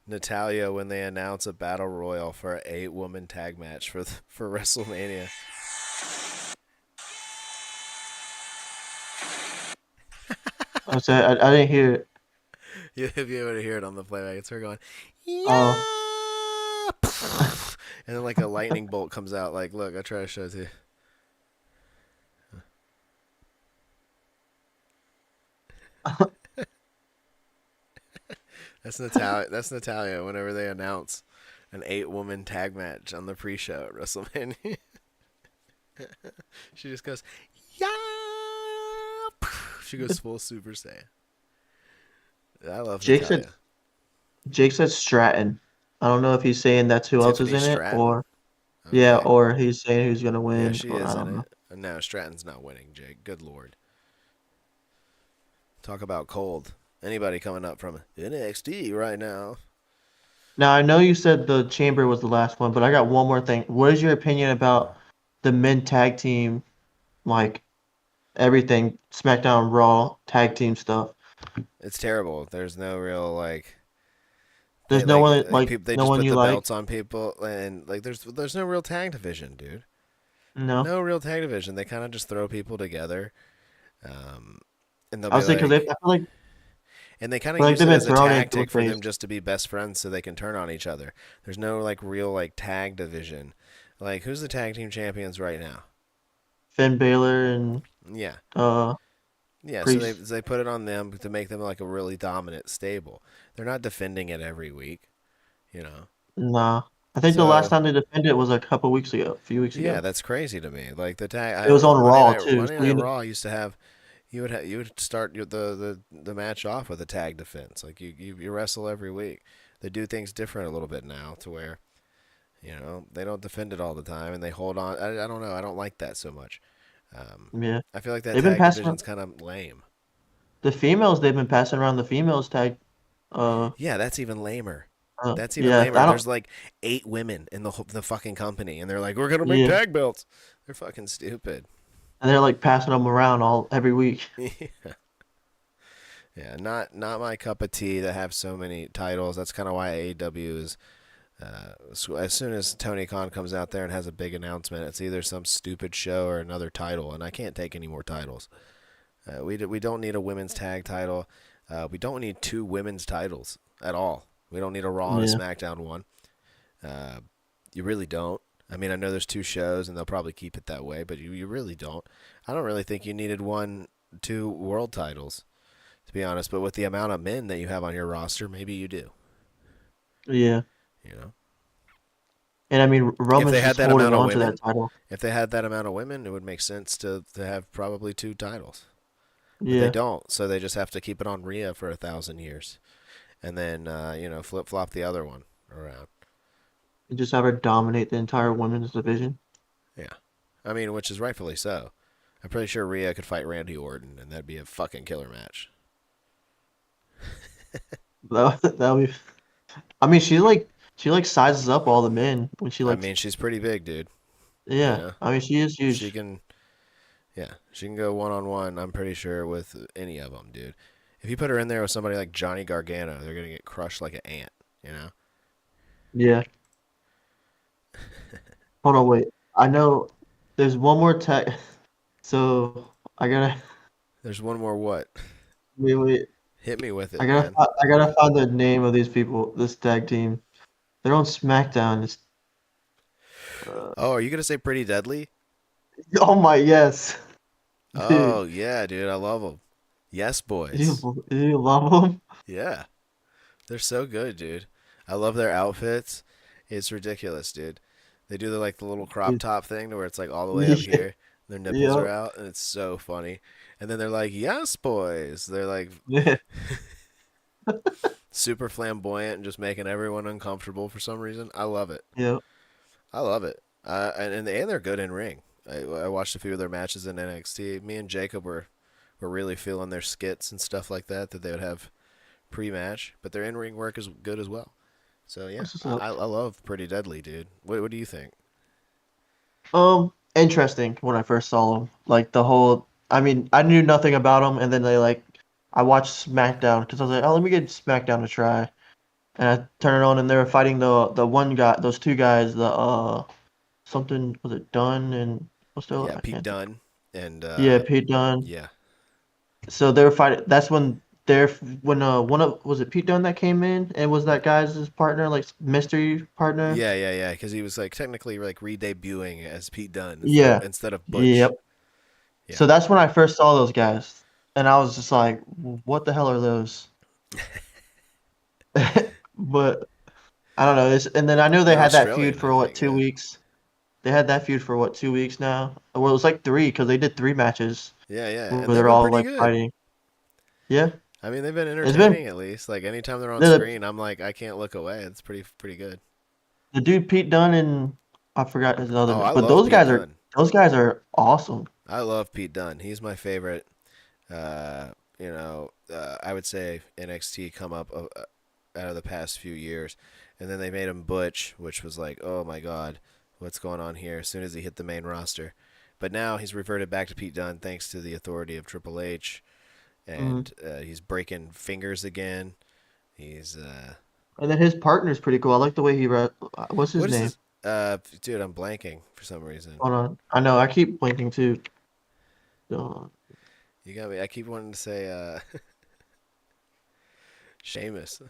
S3: Natalia when they announce a battle royal for an 8-woman tag match for WrestleMania.
S4: I didn't hear it.
S3: If you able to hear it on the playback, it's her going,
S4: Oh,
S3: yeah, and then like a lightning bolt comes out. Like, look, I try to show it to you. That's Natalia. That's Natalia. Whenever they announce an 8-woman tag match on the pre-show at WrestleMania, she just goes, yeah. She goes full Super Saiyan. I love
S4: Jake said
S3: Natalia.
S4: Jake said Stratton. I don't know if he's saying that's who else is
S3: Tiffany
S4: in it,
S3: Stratton.
S4: or yeah,
S3: Okay.
S4: or he's saying who's gonna
S3: Yeah,
S4: win,
S3: she
S4: or
S3: is
S4: I
S3: in
S4: don't know.
S3: it. No, Stratton's not winning, Jake. Good lord. Talk about cold. Anybody coming up from NXT right now?
S4: Now I know you said the Chamber was the last one, but I got one more thing. What is your opinion about the men tag team, like everything SmackDown, Raw tag team stuff?
S3: It's terrible. There's no real they
S4: There's no one
S3: people. They
S4: no
S3: just
S4: one
S3: put
S4: you
S3: the
S4: like?
S3: belts on people, and like there's no real tag division, dude.
S4: No.
S3: No real tag division. They kind of just throw people together, um, and they'll
S4: I
S3: be
S4: was saying because
S3: like,
S4: I feel
S3: and they kind of
S4: like
S3: use
S4: they've
S3: it
S4: been
S3: as a
S4: thrown into a
S3: tactic for
S4: phase.
S3: them just to be best friends, so they can turn on each other. There's no like real like tag division. Like, who's the tag team champions right now?
S4: Finn Balor and
S3: Yeah,
S4: uh
S3: yeah. So
S4: Priest.
S3: they put it on them to make them like a really dominant stable. They're not defending it every week.
S4: Nah. I think the last
S3: So
S4: time they defended it was a couple weeks ago, a few weeks
S3: yeah,
S4: ago.
S3: that's crazy to me. Like the tag,
S4: It was on Raw too,
S3: Monday
S4: so
S3: Night Raw used to have you would start the match off with a tag defense. Like you wrestle every week. They do things different a little bit now to where they don't defend it all the time and they hold on. I don't know. I don't like that so much.
S4: yeah.
S3: I feel like that
S4: They've been
S3: tag
S4: passing
S3: division's kind of lame.
S4: the females. They've been passing around the females tag. Uh,
S3: Yeah, that's even lamer. That's even
S4: yeah.
S3: lamer.
S4: I don't.
S3: There's like 8 women in the fucking company, and they're like, we're gonna make
S4: Yeah,
S3: tag belts. They're fucking stupid.
S4: and they're like passing them around all every week.
S3: Yeah, not my cup of tea to have so many titles. That's kind of why AEW is. As soon as Tony Khan comes out there and has a big announcement, it's either some stupid show or another title, and I can't take any more titles. We don't need a women's tag title. We don't need 2 women's titles at all. We don't need a Raw and a
S4: Yeah,
S3: SmackDown one. You really don't. I mean, I know there's 2 shows, and they'll probably keep it that way, but you really don't. I don't really think you needed 2 world titles, to be honest. But with the amount of men that you have on your roster, maybe you do.
S4: Yeah.
S3: You know,
S4: And I mean,
S3: if they
S4: Roman's
S3: had
S4: just
S3: that
S4: holding
S3: amount of
S4: on to that
S3: women,
S4: title.
S3: if they had that amount of women, it would make sense to have probably 2 titles. But they
S4: Yeah.
S3: don't, so they just have to keep it on Rhea for 1,000 years, and then flip flop the other one around.
S4: And just have her dominate the entire women's division.
S3: Yeah, I mean, which is rightfully so. I'm pretty sure Rhea could fight Randy Orton, and that'd be a fucking killer match.
S4: That would be. I mean, she like sizes up all the men when she
S3: I
S4: like.
S3: mean, she's pretty big, dude. You
S4: Yeah.
S3: know,
S4: I mean, she is
S3: she
S4: huge.
S3: can, yeah, she can go 1-on-1. I'm pretty sure with any of them, dude. If you put her in there with somebody like Johnny Gargano, they're gonna get crushed like an ant. You know.
S4: Yeah. Hold on, wait. I know there's one more tag. So I gotta
S3: There's one more what?
S4: wait.
S3: Hit me with
S4: I
S3: it,
S4: gotta
S3: man.
S4: I gotta find the name of these people. This tag team. They're on SmackDown. Uh,
S3: Oh, are you gonna say Pretty Deadly?
S4: oh my yes, dude.
S3: Oh yeah, dude, I love them. Yes, boys.
S4: You love them?
S3: Yeah, they're so good, dude. I love their outfits. It's ridiculous, dude. They do the little crop top thing to where it's like all the way up
S4: Yeah.
S3: here. Their nipples are
S4: Yep.
S3: out, and it's so funny. And then they're like, "Yes, boys." They're like
S4: Yeah.
S3: super flamboyant and just making everyone uncomfortable for some reason. I love it.
S4: Yep.
S3: I love it. And they're good in ring. I watched a few of their matches in NXT. Me and Jacob were really feeling their skits and stuff like that they would have pre-match, but their in-ring work is good as well. So yeah,
S4: That's what's up.
S3: I love Pretty Deadly, dude. What do you think?
S4: Interesting when I first saw them. Like the whole. I mean, I knew nothing about them, and then I watched SmackDown because I was like, oh, let me get SmackDown to try. And I turned it on, and they were fighting the one guy, those two guys, the something was it Dunn and what's the
S3: Yeah,
S4: I
S3: Pete
S4: can't think.
S3: Dunne and
S4: Yeah, Pete Dunne.
S3: yeah,
S4: So they were fighting. That's when one of was it Pete Dunne that came in and was that guy's his partner, like mystery partner.
S3: yeah, because he was like technically like re-debuting as Pete Dunne
S4: Yeah.
S3: instead of
S4: Yep.
S3: Butch. Yeah,
S4: So that's when I first saw those guys, and I was just like, "What the hell are those?" But I don't know. And then I know they
S3: they're
S4: had that feud
S3: Australian, I
S4: for what
S3: think.
S4: two
S3: Yeah,
S4: weeks. They had that feud for what 2 weeks now. Well, it was like three because they did three matches
S3: yeah,
S4: where
S3: and they've
S4: they're
S3: been
S4: all
S3: pretty
S4: like
S3: good.
S4: fighting. Yeah,
S3: I mean, they've been
S4: it's been
S3: entertaining at least. Like anytime they're on
S4: the
S3: screen, I'm like, I can't look away. It's pretty good.
S4: the dude Pete Dunne and I forgot his other
S3: Oh,
S4: name,
S3: I
S4: but
S3: love Pete Dunne.
S4: those guys are awesome.
S3: I love Pete Dunne. He's my favorite. I would say NXT come up out of the past few years, and then they made him Butch, which was like, oh my god, what's going on here? As soon as he hit the main roster, but now he's reverted back to Pete Dunne thanks to the authority of Triple H,
S4: Hmm.
S3: and he's breaking fingers again. He's
S4: And then his partner's pretty cool. I like the way what's his
S3: what is
S4: name?
S3: this? Dude, I'm blanking for some reason.
S4: Hold on, I know I keep blinking too. Uh,
S3: You got me. I keep wanting to say Sheamus.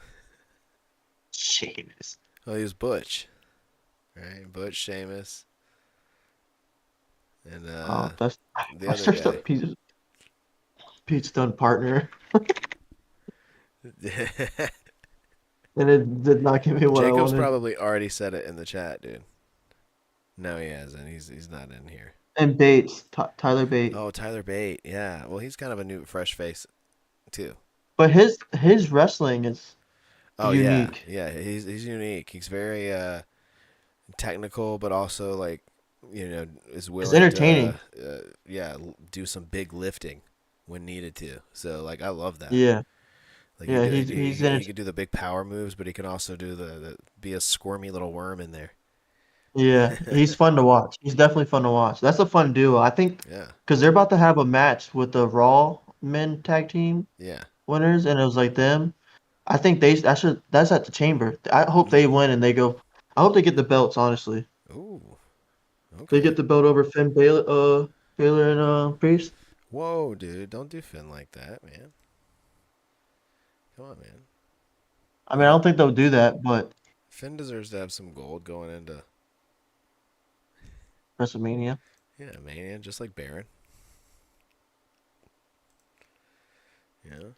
S4: Sheamus.
S3: Oh, he was Butch, right? Butch, Sheamus, and
S4: Oh, that's
S3: the
S4: I
S3: other
S4: searched
S3: guy.
S4: up Pete's Dunne partner, and it did not give me what I
S3: Jacob's
S4: wanted.
S3: probably already said it in the chat, dude. No, he hasn't. He's not in here.
S4: And Bates, Tyler Bates.
S3: Oh, Tyler Bate. Yeah. Well, he's kind of a new, fresh face too.
S4: But his wrestling is
S3: Oh yeah,
S4: unique.
S3: yeah. He's unique. He's very technical, but also like is
S4: It's
S3: willing to
S4: entertaining.
S3: do some big lifting when needed to. So like I love that.
S4: Yeah,
S3: Like
S4: yeah. He's
S3: he
S4: enter
S3: could do the big power moves, but he can also do the be a squirmy little worm in there.
S4: Yeah, he's fun to watch. He's definitely fun to watch. That's a fun duo. I think
S3: Yeah,
S4: because they're about to have a match with the Raw men tag team
S3: yeah.
S4: winners, and it was like them. I think that's at the Chamber. I hope they
S3: Mm.
S4: win and they go. I hope they get the belts. Honestly,
S3: Ooh,
S4: they
S3: okay.
S4: get the belt over Baylor and Priest.
S3: Whoa, dude, don't do Finn like that, man. Come on, man.
S4: I mean, I don't think they'll do that, but
S3: Finn deserves to have some gold going into
S4: WrestleMania.
S3: Mania, just like Baron. Yeah.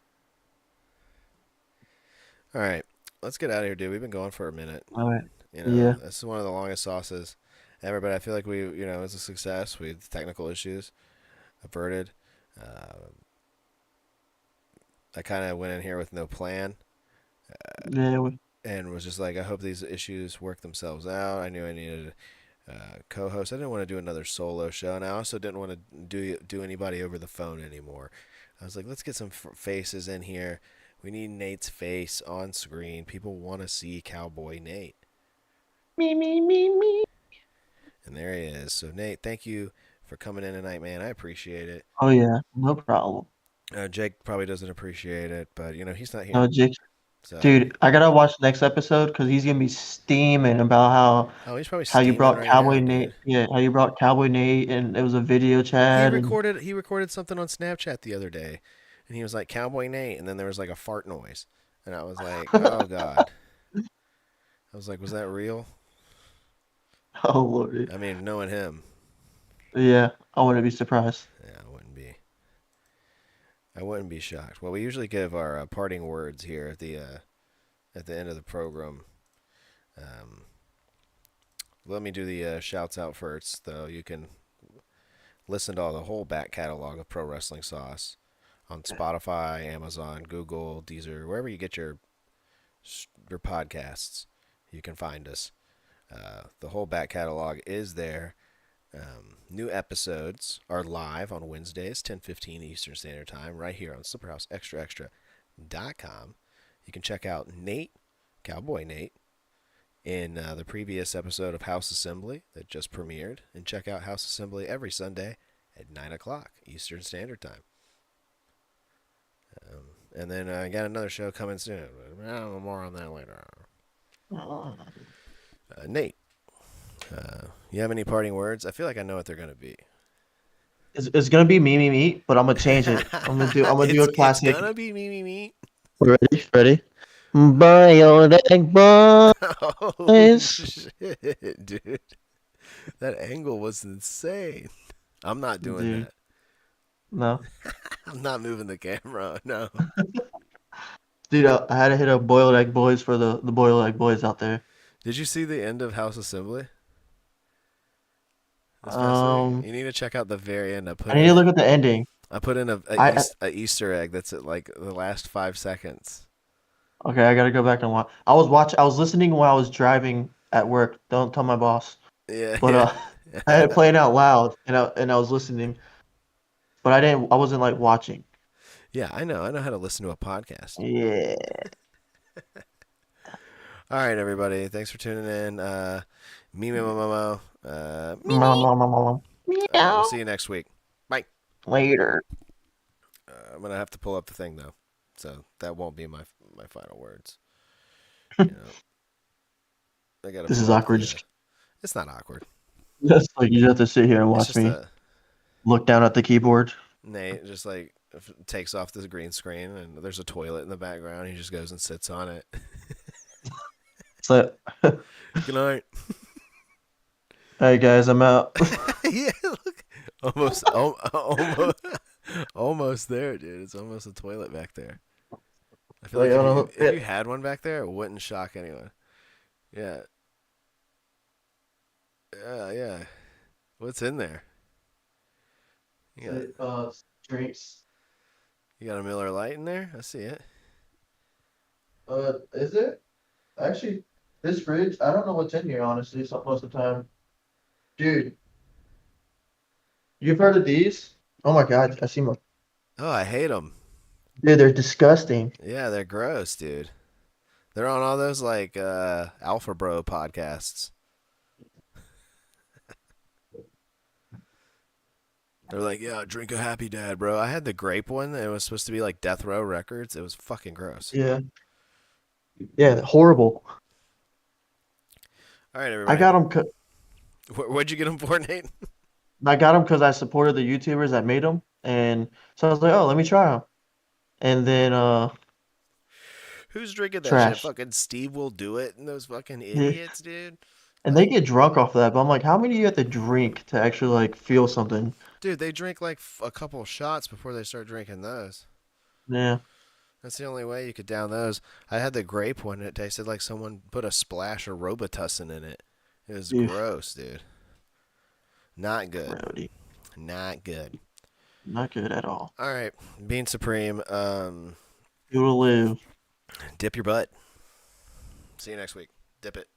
S3: All right. let's get out of here, dude. We've been going for a minute.
S4: All right.
S3: You know,
S4: Yeah.
S3: this is one of the longest sauces ever, but I feel like it's a success. We had technical issues averted. Uh, I kind of went in here with no plan
S4: Yeah.
S3: and was just like, I hope these issues work themselves out. I knew I needed co-host. I didn't want to do another solo show, and I also didn't want to do anybody over the phone anymore. I was like, let's get some faces in here. We need Nate's face on screen. People want to see Cowboy Nate.
S4: Me.
S3: And there he is. So, Nate, thank you for coming in tonight, man. I appreciate it.
S4: Oh yeah, no problem.
S3: Jake probably doesn't appreciate it, but, he's not
S4: No,
S3: here.
S4: Jake.
S3: So,
S4: Dude, I gotta watch the next episode because he's gonna be steaming about
S3: oh, he's probably
S4: how you
S3: steaming
S4: brought
S3: right now,
S4: Cowboy Nate.
S3: dude.
S4: Yeah, how you brought Cowboy Nate, and it was a video
S3: He
S4: chat, and
S3: recorded he recorded something on Snapchat the other day, and he was like Cowboy Nate, and then there was like a fart noise, and I was like, oh god. I was like, was that real?
S4: oh lord,
S3: I mean, knowing him,
S4: yeah, I wouldn't be surprised.
S3: yeah, I wouldn't be. I wouldn't be shocked. Well, we usually give our parting words here at the end of the program. Um, Let me do the shouts out first, though. You can listen to the whole back catalog of Pro Wrestling Sauce on Spotify, Amazon, Google, Deezer, wherever you get your podcasts. You can find us. The whole back catalog is there. New episodes are live on Wednesdays, 10:15 Eastern Standard Time, right here on SlipperhouseExtraExtra.com. You can check out Nate, Cowboy Nate, in the previous episode of House Assembly that just premiered, and check out House Assembly every Sunday at 9 o'clock Eastern Standard Time. And then I got another show coming soon. More on that later. Nate, you have any parting words? I feel like I know what they're going to be.
S4: It's gonna be me, but I'm gonna change it. I'm gonna do a classic.
S3: It's gonna be me.
S4: Ready? Boiled egg boys.
S3: Oh shit, dude! That angle was insane. I'm not doing
S4: Dude.
S3: that.
S4: No,
S3: I'm not moving the camera. No.
S4: dude, I had to hit up boiled egg boys for the boiled egg boys out there.
S3: Did you see the end of House Assembly? This past week? You need to check out the very end.
S4: I need to look at the ending.
S3: I put in a Easter egg that's at like the last 5 seconds.
S4: Okay, I gotta go back and watch. I was listening while I was driving at work. Don't tell my boss.
S3: Yeah.
S4: But
S3: yeah.
S4: I had it playing out loud, and I was listening, but I wasn't like watching.
S3: Yeah, I know how to listen to a podcast.
S4: Yeah.
S3: All right, everybody. Thanks for tuning in. Momo. We'll see you next week. Bye.
S4: Later.
S3: I'm gonna have to pull up the thing though, so that won't be my final words. I gotta.
S4: This is awkward.
S3: It's not awkward.
S4: Just like you have to sit here and watch me look down at the keyboard.
S3: Nate just like takes off this green screen and there's a toilet in the background. He just goes and sits on it.
S4: So,
S3: good night.
S4: Hey guys, I'm out.
S3: Yeah, look, almost there, dude. It's almost a toilet back there. I feel like if you had one back there, it wouldn't shock anyone. Yeah. Yeah. What's in there?
S4: Drinks.
S3: You got a Miller Lite in there? I see it.
S4: Is it? Actually, this fridge, I don't know what's in here, honestly, most of the time. Dude, you've heard of these? Oh my God, I see one.
S3: Oh, I hate them.
S4: Dude, they're disgusting.
S3: Yeah, they're gross, dude. They're on all those like Alpha Bro podcasts. They're like, yeah, drink a Happy Dad, bro. I had the grape one. It was supposed to be like Death Row Records. It was fucking gross.
S4: Yeah. Yeah, horrible.
S3: All right, everybody.
S4: I got them.
S3: What'd you get them for, Nate?
S4: I got them because I supported the YouTubers that made them, and so I was like, oh, let me try them. And then
S3: who's drinking that
S4: trash.
S3: shit? Fucking Steve will do it, and those fucking idiots, dude.
S4: And they get drunk off of that, but I'm like, how many do you have to drink to actually like feel something?
S3: Dude, they drink like a couple shots before they start drinking those.
S4: Yeah.
S3: That's the only way you could down those. I had the grape one, and it tasted like someone put a splash of Robitussin in it. It was
S4: Oof.
S3: gross, dude. Not good.
S4: Grody.
S3: Not good.
S4: Not good at all.
S3: All right, Bean Supreme.
S4: You will live.
S3: Dip your butt. See you next week. Dip it.